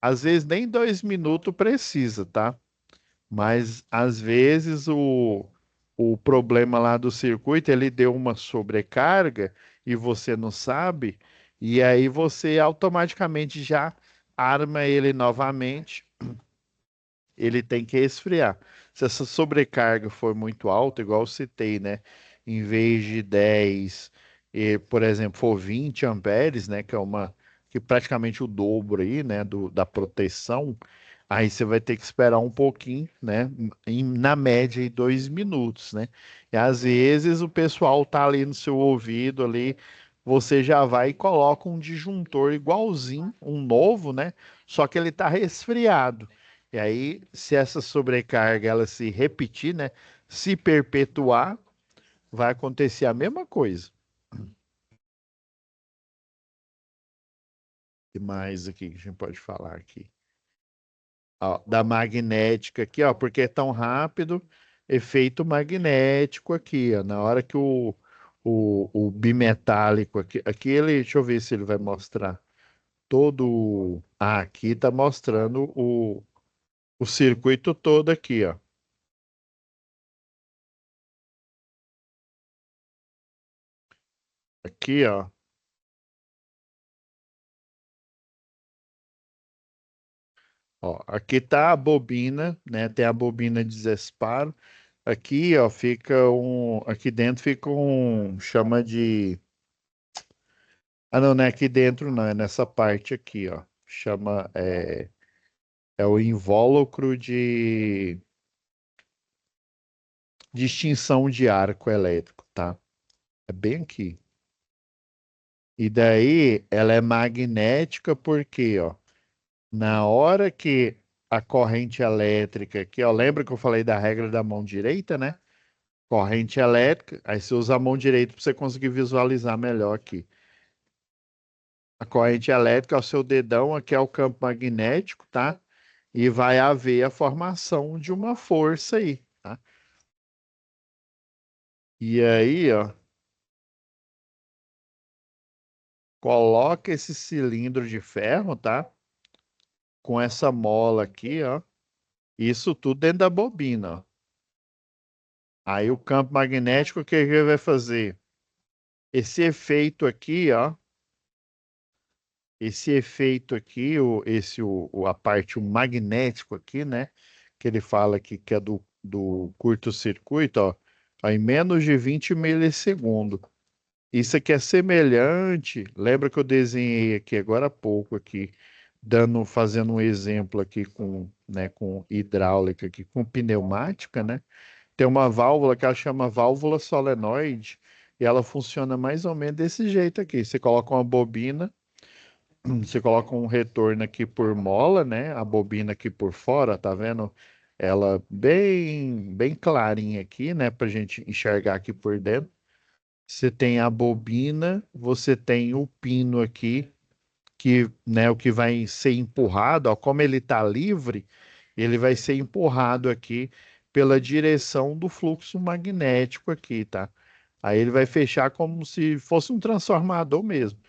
às vezes nem 2 minutos precisa, tá? Mas às vezes o problema lá do circuito, ele deu uma sobrecarga e você não sabe, e aí você automaticamente já arma ele novamente, ele tem que esfriar. Se essa sobrecarga for muito alta, igual eu citei, né? Em vez de 10, por exemplo, for 20 amperes, né? Que praticamente o dobro aí, né? Da proteção. Aí você vai ter que esperar um pouquinho, né? Na média, aí, 2 minutos, né? E às vezes o pessoal tá ali no seu ouvido ali, você já vai e coloca um disjuntor igualzinho, um novo, né? Só que ele tá resfriado. E aí, se essa sobrecarga ela se repetir, né? Se perpetuar, vai acontecer a mesma coisa. O que mais aqui que a gente pode falar aqui? Ó, da magnética aqui, ó, porque é tão rápido, efeito magnético aqui, ó, na hora que o bimetálico aqui ele, deixa eu ver se ele vai mostrar aqui tá mostrando o circuito todo aqui, ó. Aqui, ó. Ó, aqui tá a bobina, né? Tem a bobina de disparo. Aqui, ó, aqui dentro fica chama de, não, não é aqui dentro, não, é nessa parte aqui, ó. É o invólucro de extinção de arco elétrico, tá? É bem aqui. E daí ela é magnética porque, ó, na hora que a corrente elétrica aqui, ó, lembra que eu falei da regra da mão direita, né? Corrente elétrica, aí você usa a mão direita para você conseguir visualizar melhor aqui. A corrente elétrica é o seu dedão, aqui é o campo magnético, tá? E vai haver a formação de uma força aí, tá? E aí, ó, coloca esse cilindro de ferro, tá? Com essa mola aqui, ó. Isso tudo dentro da bobina, ó. Aí o campo magnético, o que que ele vai fazer? Esse efeito aqui, ó. Esse efeito aqui, a parte o magnético aqui, né? Que ele fala aqui que é do curto-circuito, ó, em menos de 20 milissegundos. Isso aqui é semelhante. Lembra que eu desenhei aqui agora há pouco aqui, fazendo um exemplo aqui com hidráulica aqui, com pneumática, né? Tem uma válvula que ela chama válvula solenoide e ela funciona mais ou menos desse jeito aqui. Você coloca uma bobina, você coloca um retorno aqui por mola, né? A bobina aqui por fora, tá vendo? Ela bem, bem clarinha aqui, né? Pra gente enxergar aqui por dentro. Você tem a bobina, você tem o pino aqui, que, né, o que vai ser empurrado, ó, como ele está livre, ele vai ser empurrado aqui pela direção do fluxo magnético aqui, tá? Aí ele vai fechar como se fosse um transformador mesmo.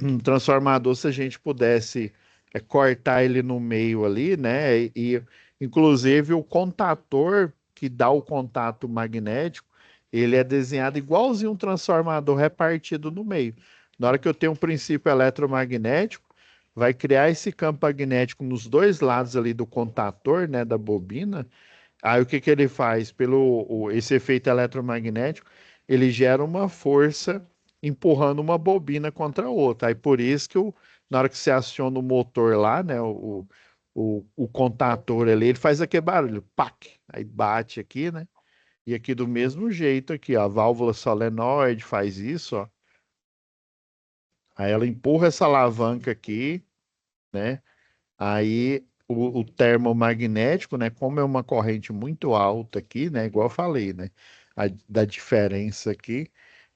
um transformador, se a gente pudesse cortar ele no meio ali, né? Inclusive o contator que dá o contato magnético, ele é desenhado igualzinho um transformador repartido no meio. Na hora que eu tenho um princípio eletromagnético, vai criar esse campo magnético nos dois lados ali do contator, né, da bobina. Aí o que que ele faz? Esse efeito eletromagnético, ele gera uma força empurrando uma bobina contra a outra. Aí por isso que na hora que você aciona o motor lá, né, o contator ali, ele faz aquele barulho, pac, aí bate aqui, né? E aqui do mesmo jeito aqui, ó, a válvula solenoide faz isso, ó. Aí ela empurra essa alavanca aqui, né? Aí o termomagnético, né? Como é uma corrente muito alta aqui, né? Igual eu falei, né? Da diferença aqui,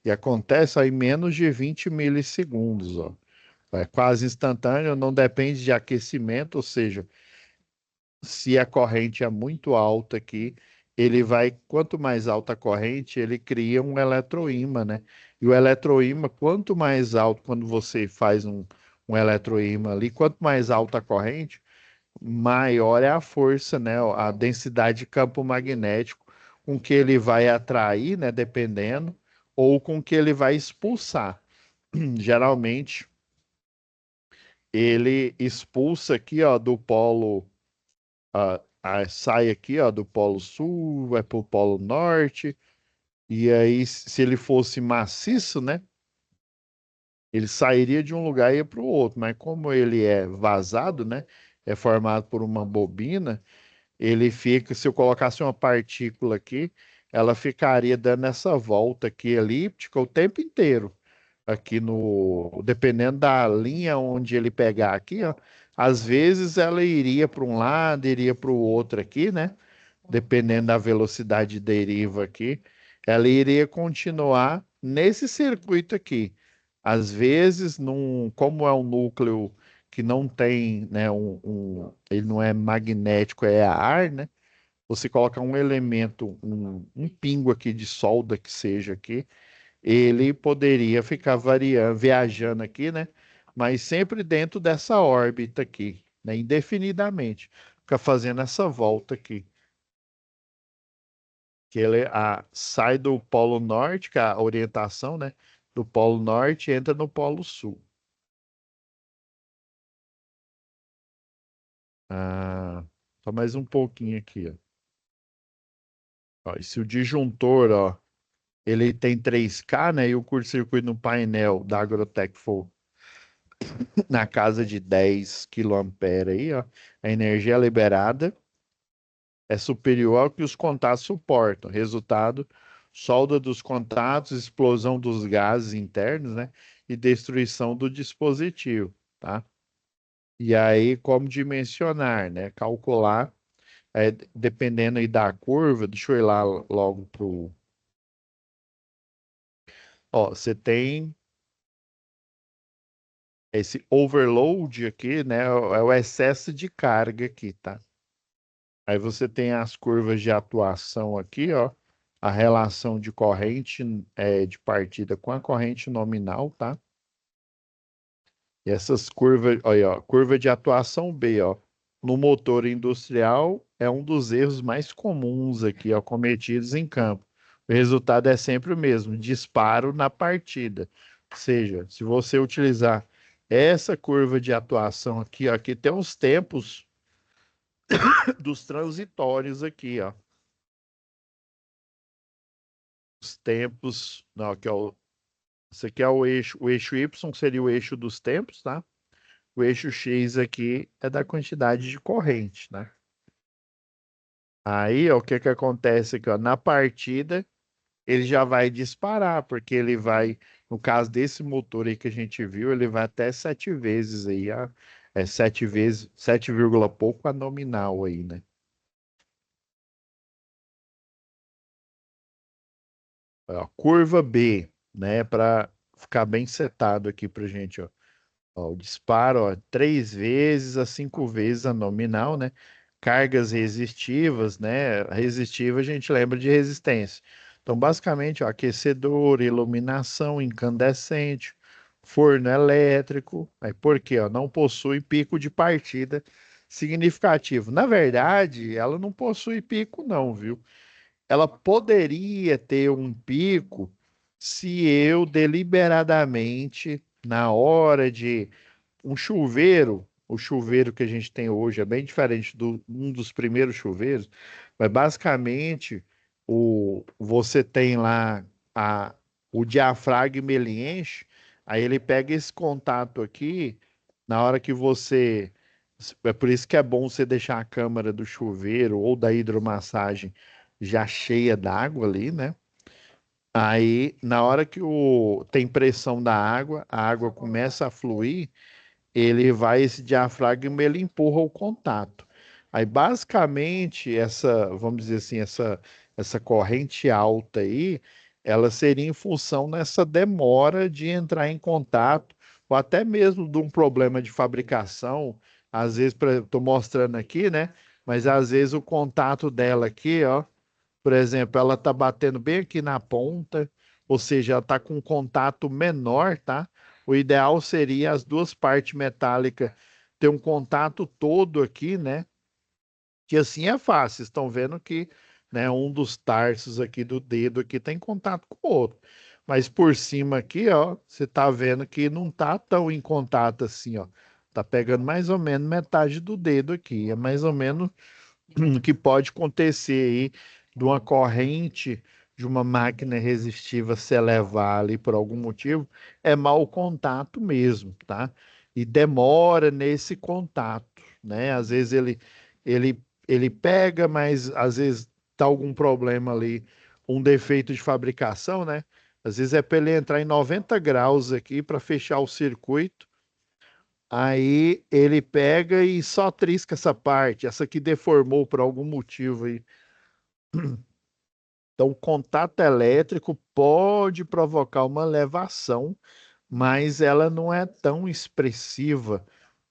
e acontece aí em menos de 20 milissegundos, ó. É quase instantâneo, não depende de aquecimento, ou seja, se a corrente é muito alta aqui, ele vai, quanto mais alta a corrente, ele cria um eletroímã, né? E o eletroímã, quanto mais alto, quando você faz um eletroímã ali, quanto mais alta a corrente, maior é a força, né? A densidade de campo magnético com que ele vai atrair, né? Dependendo, ou com que ele vai expulsar. Geralmente, ele expulsa aqui, ó, do polo, sai aqui, ó, do polo sul, vai para o polo norte, e aí, se ele fosse maciço, né? Ele sairia de um lugar e ia para o outro, mas como ele é vazado, né? É formado por uma bobina. Ele fica, se eu colocasse uma partícula aqui, ela ficaria dando essa volta aqui elíptica o tempo inteiro. Aqui no, dependendo da linha onde ele pegar aqui, ó, às vezes ela iria para um lado, iria para o outro aqui, né? Dependendo da velocidade de deriva aqui, ela iria continuar nesse circuito aqui. Às vezes, como é um núcleo que não tem, né, ele não é magnético, é ar, né? Você coloca um elemento, um pingo aqui de solda que seja aqui, ele poderia ficar variando, viajando aqui, né? Mas sempre dentro dessa órbita aqui, né? Indefinidamente. Fica fazendo essa volta aqui. Que ele sai do Polo Norte, que é a orientação, né? Do Polo Norte e entra no Polo Sul. Ah, só mais um pouquinho aqui, ó. Ó, e se o disjuntor, ó, ele tem 3K, né? E o curto-circuito no painel da Agrotec for na casa de 10 kA aí, ó, a energia liberada é superior ao que os contatos suportam. Resultado, solda dos contatos, explosão dos gases internos, né? E destruição do dispositivo, tá? E aí, como dimensionar, né? Calcular, dependendo aí da curva, deixa eu ir lá logo pro... Ó, você tem esse overload aqui, né? É o excesso de carga aqui, tá? Aí você tem as curvas de atuação aqui, ó, a relação de corrente de partida com a corrente nominal, tá? E essas curvas, olha, ó, curva de atuação B, ó, no motor industrial é um dos erros mais comuns aqui, ó, cometidos em campo. O resultado é sempre o mesmo, disparo na partida. Ou seja, se você utilizar essa curva de atuação aqui, ó, aqui tem os tempos dos transitórios aqui, ó. Os tempos, não, aqui é esse aqui é o eixo Y seria o eixo dos tempos, tá? O eixo X aqui é da quantidade de corrente, né? Aí, ó, o que que acontece aqui, ó, na partida, ele já vai disparar, porque ele vai, no caso desse motor aí que a gente viu, ele vai até 7 vezes aí, 7 vezes, 7, pouco a nominal aí, né? Ó, curva B, né, para ficar bem setado aqui pra gente, ó. Ó, o disparo, ó, 3 vezes a 5 vezes a nominal, né? Cargas resistivas, né? Resistiva a gente lembra de resistência. Então, basicamente, ó, aquecedor, iluminação incandescente, forno elétrico. Aí por quê? Ó, não possui pico de partida significativo. Na verdade, ela não possui pico, não, viu? Ela poderia ter um pico se eu deliberadamente, na hora de um chuveiro, o chuveiro que a gente tem hoje é bem diferente do um dos primeiros chuveiros, mas basicamente você tem lá a, o diafragma ele enche, aí ele pega esse contato aqui, na hora que você. É por isso que é bom você deixar a câmara do chuveiro ou da hidromassagem já cheia d'água ali, né? Aí, na hora que tem pressão da água, a água começa a fluir, ele vai, esse diafragma, ele empurra o contato. Aí, basicamente, vamos dizer assim, essa corrente alta aí, ela seria em função nessa demora de entrar em contato, ou até mesmo de um problema de fabricação. Às vezes, estou mostrando aqui, né? Mas às vezes o contato dela aqui, ó, por exemplo, ela tá batendo bem aqui na ponta, ou seja, ela tá com um contato menor, tá? O ideal seria as duas partes metálicas ter um contato todo aqui, né? Que assim é fácil. Vocês estão vendo que, né, um dos tarsos aqui do dedo aqui tem contato com o outro. Mas por cima aqui, ó, você tá vendo que não tá tão em contato assim, ó. Tá pegando mais ou menos metade do dedo aqui. É mais ou menos que pode acontecer aí de uma corrente de uma máquina resistiva se elevar ali por algum motivo, é mau contato mesmo, tá? E demora nesse contato, né? Às vezes ele pega, mas às vezes tá algum problema ali, um defeito de fabricação, né? Às vezes é para ele entrar em 90 graus aqui para fechar o circuito. Aí ele pega e só trisca essa parte, essa que deformou por algum motivo aí. Então, o contato elétrico pode provocar uma elevação, mas ela não é tão expressiva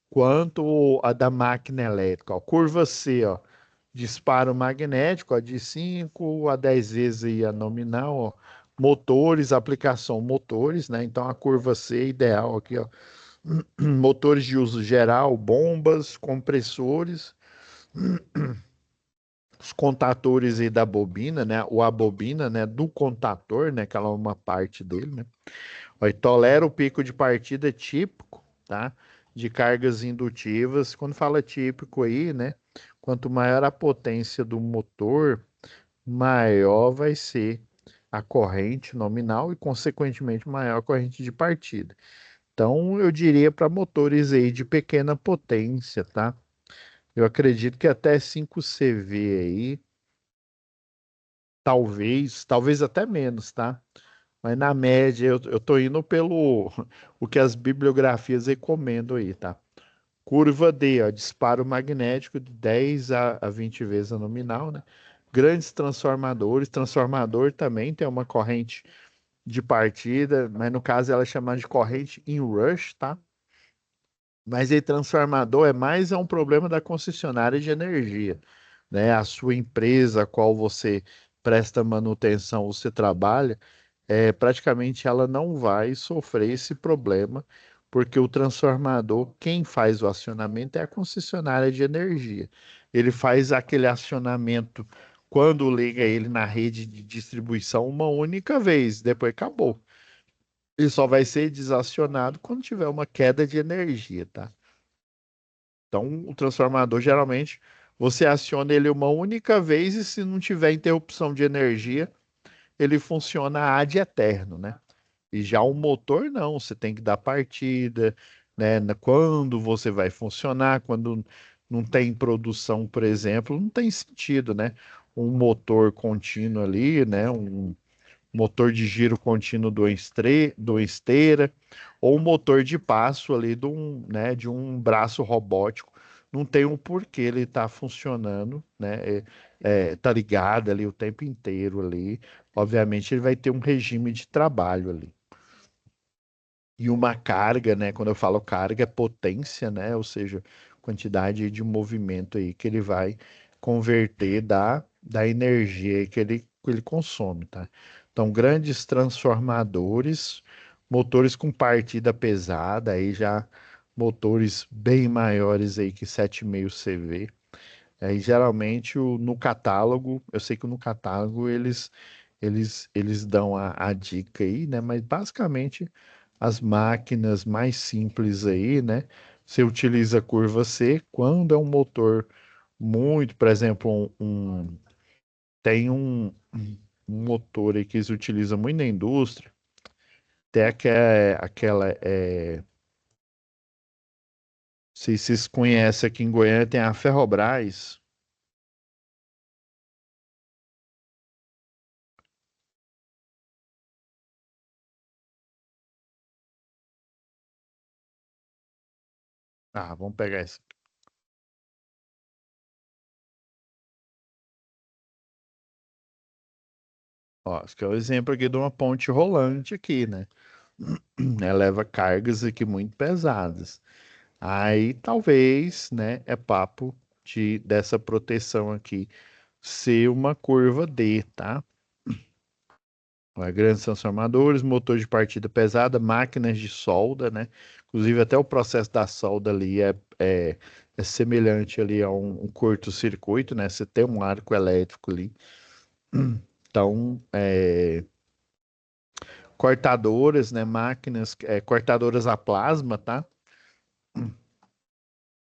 quanto a da máquina elétrica. Ó, curva C, ó, disparo magnético, ó, de 5 a 10 vezes aí a nominal, ó. Motores, aplicação motores, né? Então a curva C é ideal aqui, ó. Motores de uso geral, bombas, compressores, os contatores aí da bobina, né? Ou a bobina, né? Do contator, né? Que ela é uma parte dele, né? Ó, e tolera o pico de partida típico, tá? De cargas indutivas. Quando fala típico aí, né? Quanto maior a potência do motor, maior vai ser a corrente nominal e, consequentemente, maior a corrente de partida. Então, eu diria para motores aí de pequena potência, tá? Eu acredito que até 5 CV aí, talvez até menos, tá? Mas na média eu tô indo pelo o que as bibliografias recomendam aí, tá? Curva D, ó, disparo magnético de 10 a 20 vezes a nominal, né? Grandes transformadores, transformador também tem uma corrente de partida, mas no caso ela é chamada de corrente in rush, tá? Mas aí transformador é um problema da concessionária de energia, né? A sua empresa, a qual você presta manutenção, você trabalha, praticamente ela não vai sofrer esse problema, porque o transformador, quem faz o acionamento é a concessionária de energia. Ele faz aquele acionamento quando liga ele na rede de distribuição uma única vez, depois acabou. Ele só vai ser desacionado quando tiver uma queda de energia, tá? Então, o transformador, geralmente, você aciona ele uma única vez e se não tiver interrupção de energia, ele funciona ad eterno, né? E já o motor, não, você tem que dar partida, né? Quando você vai funcionar, quando não tem produção, por exemplo, não tem sentido, né? Um motor contínuo ali, né? Um motor de giro contínuo do esteira, ou um motor de passo ali né, de um braço robótico. Não tem um porquê ele tá funcionando, né? Tá ligado ali o tempo inteiro ali. Obviamente ele vai ter um regime de trabalho ali. E uma carga, né? Quando eu falo carga, é potência, né? Ou seja, quantidade de movimento aí que ele vai converter da energia que ele consome, tá? Então, grandes transformadores, motores com partida pesada, aí já motores bem maiores aí que 7,5 CV. Aí geralmente no catálogo, eu sei que no catálogo eles dão a dica aí, né? Mas basicamente as máquinas mais simples aí, né? Você utiliza a curva C quando é um motor muito, por exemplo, tem um motor aí que eles utilizam muito na indústria, até não sei se vocês conhecem aqui em Goiânia, tem a Ferrobras. Ah, vamos pegar esse. Ó, esse aqui é o exemplo aqui de uma ponte rolante aqui, né? Ela leva cargas aqui muito pesadas. Aí talvez, né, é papo dessa proteção aqui ser uma curva D, tá? Grandes transformadores, motor de partida pesada, máquinas de solda, né? Inclusive até o processo da solda ali é semelhante ali a um curto-circuito, né? Você tem um arco elétrico ali. Então, cortadoras, né? Máquinas, cortadoras a plasma, tá?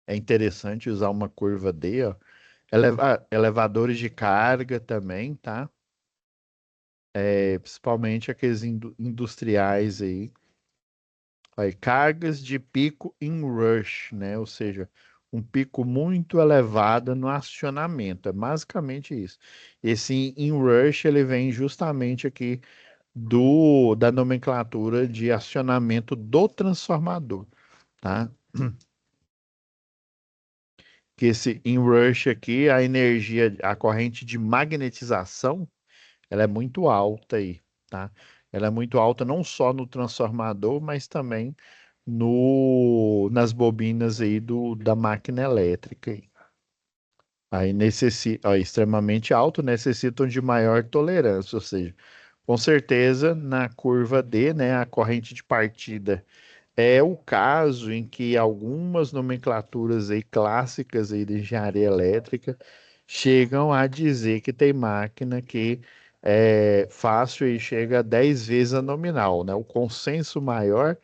É interessante usar uma curva D, ó. Elevadores de carga também, tá? Principalmente aqueles industriais aí. Aí, cargas de pico em rush, né? Ou seja, um pico muito elevado no acionamento. É basicamente isso. Esse in rush ele vem justamente aqui da nomenclatura de acionamento do transformador, tá? Que esse in rush aqui, a energia, a corrente de magnetização, ela é muito alta aí, tá? Ela é muito alta não só no transformador, mas também no, nas bobinas aí da máquina elétrica. Aí necessita, ó, extremamente alto, necessitam de maior tolerância, ou seja, com certeza na curva D, né, a corrente de partida é o caso em que algumas nomenclaturas aí clássicas aí de engenharia elétrica chegam a dizer que tem máquina que é fácil e chega a 10 vezes a nominal, né? O consenso maior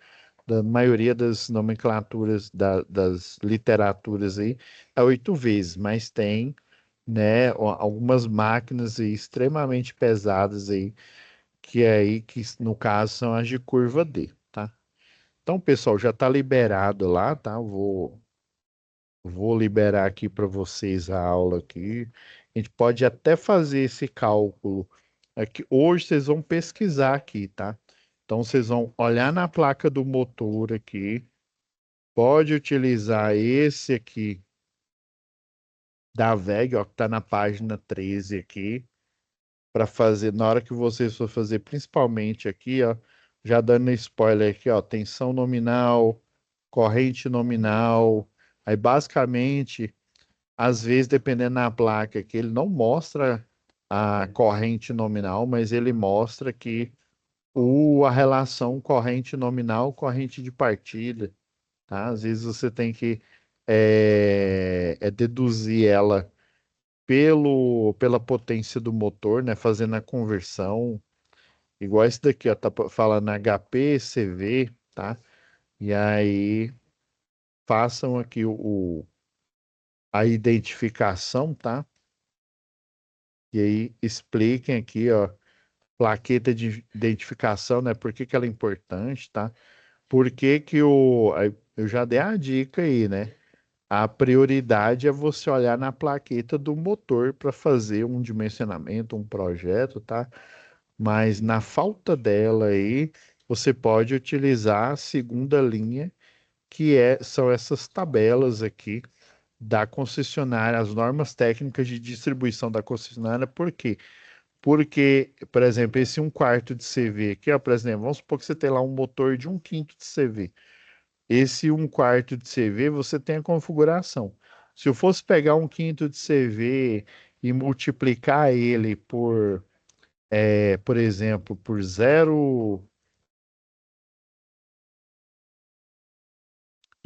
da maioria das nomenclaturas das literaturas aí é 8 vezes, mas tem, né, algumas máquinas aí extremamente pesadas aí que no caso são as de curva D, tá? Então, pessoal, já está liberado lá, tá? Vou liberar aqui para vocês a aula aqui. A gente pode até fazer esse cálculo aqui. Hoje vocês vão pesquisar aqui, tá? Então, vocês vão olhar na placa do motor aqui. Pode utilizar esse aqui da VEG, ó, que está na página 13 aqui, para fazer, na hora que vocês for fazer, principalmente aqui, ó, já dando spoiler aqui, ó, tensão nominal, corrente nominal. Aí, basicamente, às vezes, dependendo da placa, que ele não mostra a corrente nominal, mas ele mostra que a relação corrente nominal, corrente de partida, tá? Às vezes você tem que deduzir ela pela potência do motor, né? Fazendo a conversão, igual esse daqui, ó, tá falando HP, CV, tá? E aí façam aqui a identificação, tá? E aí expliquem aqui, ó, plaqueta de identificação, né? Por que que ela é importante, tá? Por que que aí eu já dei a dica aí, né? A prioridade é você olhar na plaqueta do motor para fazer um dimensionamento, um projeto, tá? Mas na falta dela aí, você pode utilizar a segunda linha, são essas tabelas aqui da concessionária, as normas técnicas de distribuição da concessionária. Por quê? Porque, por exemplo, esse 1/4 de CV aqui, ó, por exemplo, vamos supor que você tem lá um motor de 1/5 de CV. Esse 1/4 de CV, você tem a configuração. Se eu fosse pegar 1/5 de CV e multiplicar ele por exemplo, por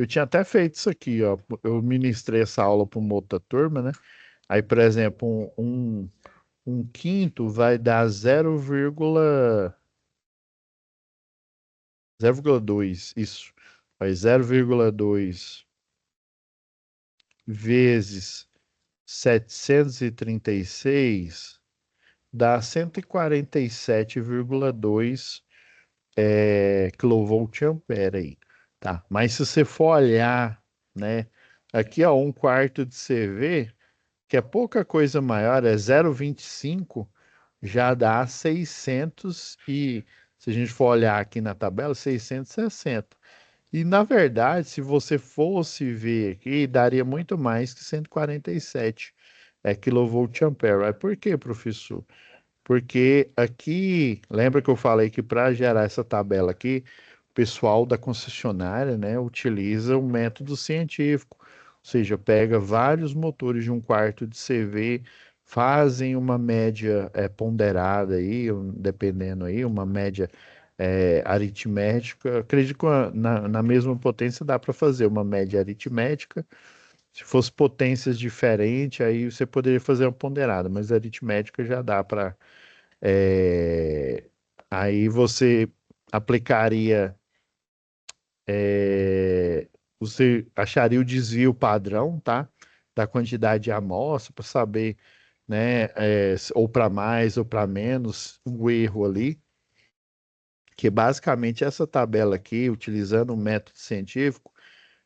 Eu tinha até feito isso aqui, ó. Eu ministrei essa aula para uma outra turma, né? Aí, por exemplo, um quinto vai dar 0,2, isso. Vai 0,2 vezes 736 dá 147,2 kilovolt-ampere aí, tá? Mas se você for olhar, né, aqui ó, um quarto de CV, que é pouca coisa maior, é 0,25, já dá 600 e, se a gente for olhar aqui na tabela, 660. E na verdade, se você fosse ver aqui, daria muito mais que 147 kilovolt-ampere. Aí por quê, professor? Porque aqui, lembra que eu falei que para gerar essa tabela aqui, o pessoal da concessionária, né, utiliza um método científico, ou seja, pega vários motores de um quarto de CV, fazem uma média ponderada aí, dependendo aí, uma média aritmética. Acredito que na mesma potência dá para fazer uma média aritmética. Se fosse potências diferentes, aí você poderia fazer uma ponderada, mas a aritmética já dá para é, aí você aplicaria, você acharia o desvio padrão, tá? Da quantidade de amostra para saber, né, ou para mais ou para menos o erro ali, que basicamente essa tabela aqui, utilizando um método científico,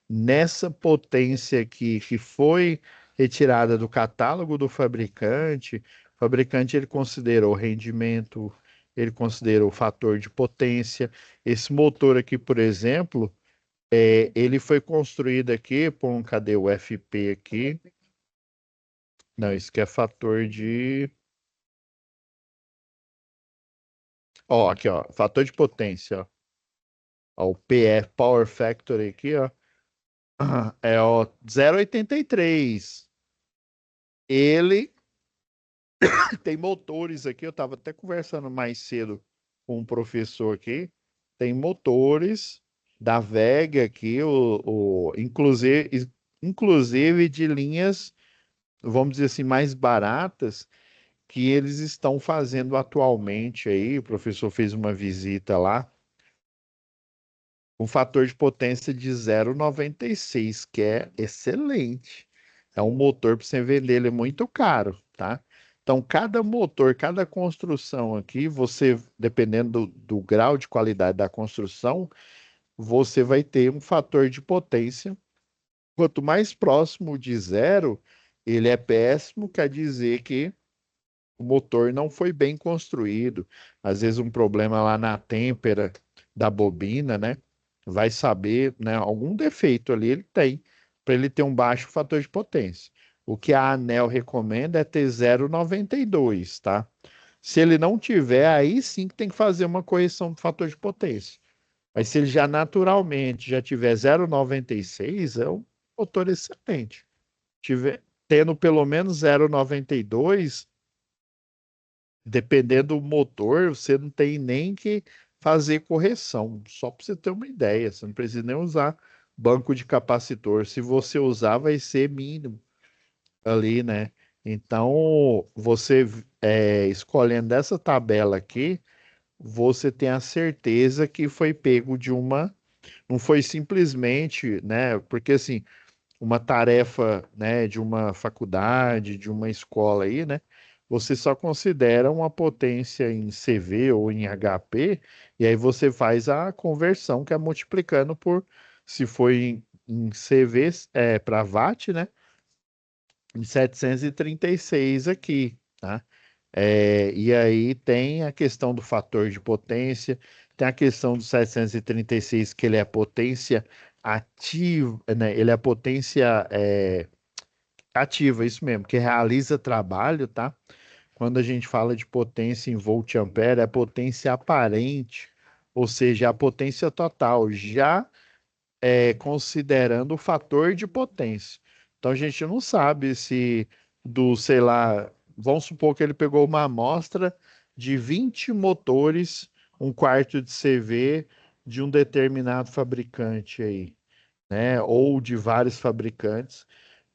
nessa potência aqui que foi retirada do catálogo do fabricante, o fabricante ele considerou rendimento, ele considerou o fator de potência. Esse motor aqui, por exemplo, ele foi construído aqui por cadê o FP aqui? Não, isso aqui é fator de, ó, aqui, ó, fator de potência, ó. Ó, o PF Power Factor aqui, ó, é o 0,83. Ele tem motores aqui, eu estava até conversando mais cedo com um professor aqui. Tem motores da Vega aqui, inclusive de linhas, vamos dizer assim, mais baratas, que eles estão fazendo atualmente aí. O professor fez uma visita lá, um fator de potência de 0,96, que é excelente. É um motor para você vender, ele é muito caro, tá? Então, cada motor, cada construção aqui, você, dependendo do grau de qualidade da construção, você vai ter um fator de potência. Quanto mais próximo de zero, ele é péssimo, quer dizer que o motor não foi bem construído. Às vezes um problema lá na têmpera da bobina, né? Vai saber, né? Algum defeito ali ele tem, para ele ter um baixo fator de potência. O que a ANEL recomenda é ter 0,92, tá? Se ele não tiver, aí sim que tem que fazer uma correção do fator de potência. Mas se ele já naturalmente já tiver 0,96, é um motor excelente. Tendo pelo menos 0,92, dependendo do motor, você não tem nem que fazer correção, só para você ter uma ideia. Você não precisa nem usar banco de capacitor. Se você usar, vai ser mínimo ali, né? Então, você escolhendo essa tabela aqui, você tem a certeza que foi pego de uma. Não foi simplesmente, né? Porque assim, uma tarefa, né, de uma faculdade, de uma escola aí, né, você só considera uma potência em CV ou em HP, e aí você faz a conversão, que é multiplicando por, se foi em CV, para watt, né, em 736 aqui, tá? E aí tem a questão do fator de potência, tem a questão do 736, que ele é potência ativa, né? Ele é potência ativa, isso mesmo, que realiza trabalho, tá? Quando a gente fala de potência em volt-ampere, é potência aparente, ou seja, a potência total, já considerando o fator de potência. Então a gente não sabe se sei lá, vamos supor que ele pegou uma amostra de 20 motores, um quarto de CV de um determinado fabricante aí. né, ou de vários fabricantes,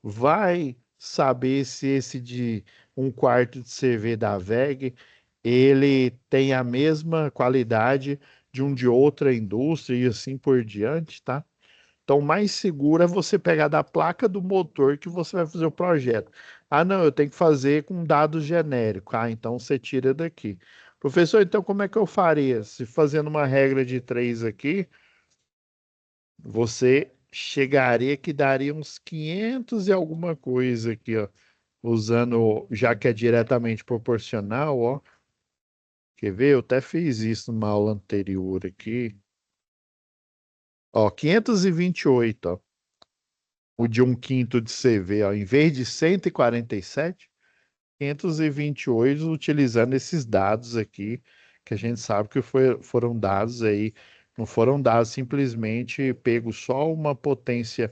vai saber se esse de 1/4 de CV da WEG ele tem a mesma qualidade de um de outra indústria e assim por diante, tá? Então, o mais seguro é você pegar da placa do motor que você vai fazer o projeto. Ah, não, eu tenho que fazer com dados genéricos. Ah, então você tira daqui. Professor, então como é que eu faria? Se fazendo uma regra de três aqui, você chegaria que daria uns 500 e alguma coisa aqui, ó. Usando, já que é diretamente proporcional, ó. Quer ver? Eu até fiz isso numa aula anterior aqui. Ó, 528, ó. O de 1/5 de CV, ó. Em vez de 147, 528 utilizando esses dados aqui, que a gente sabe que foram dados aí, não foram dados simplesmente pego só uma potência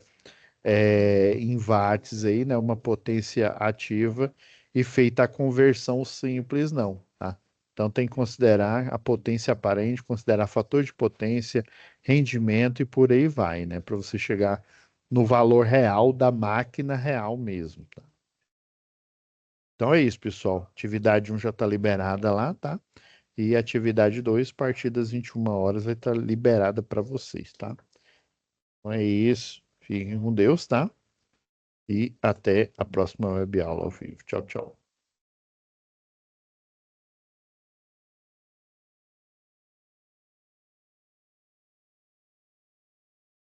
em watts aí, né? Uma potência ativa e feita a conversão simples, não, tá? Então tem que considerar a potência aparente, considerar fator de potência, rendimento e por aí vai, né? Para você chegar no valor real da máquina real mesmo, tá? Então é isso, pessoal. Atividade um já está liberada lá, tá? E atividade 2 a partir das 21 horas, vai estar liberada para vocês, tá? Então é isso. Fiquem com Deus, tá? E até a próxima web aula ao vivo. Tchau, tchau.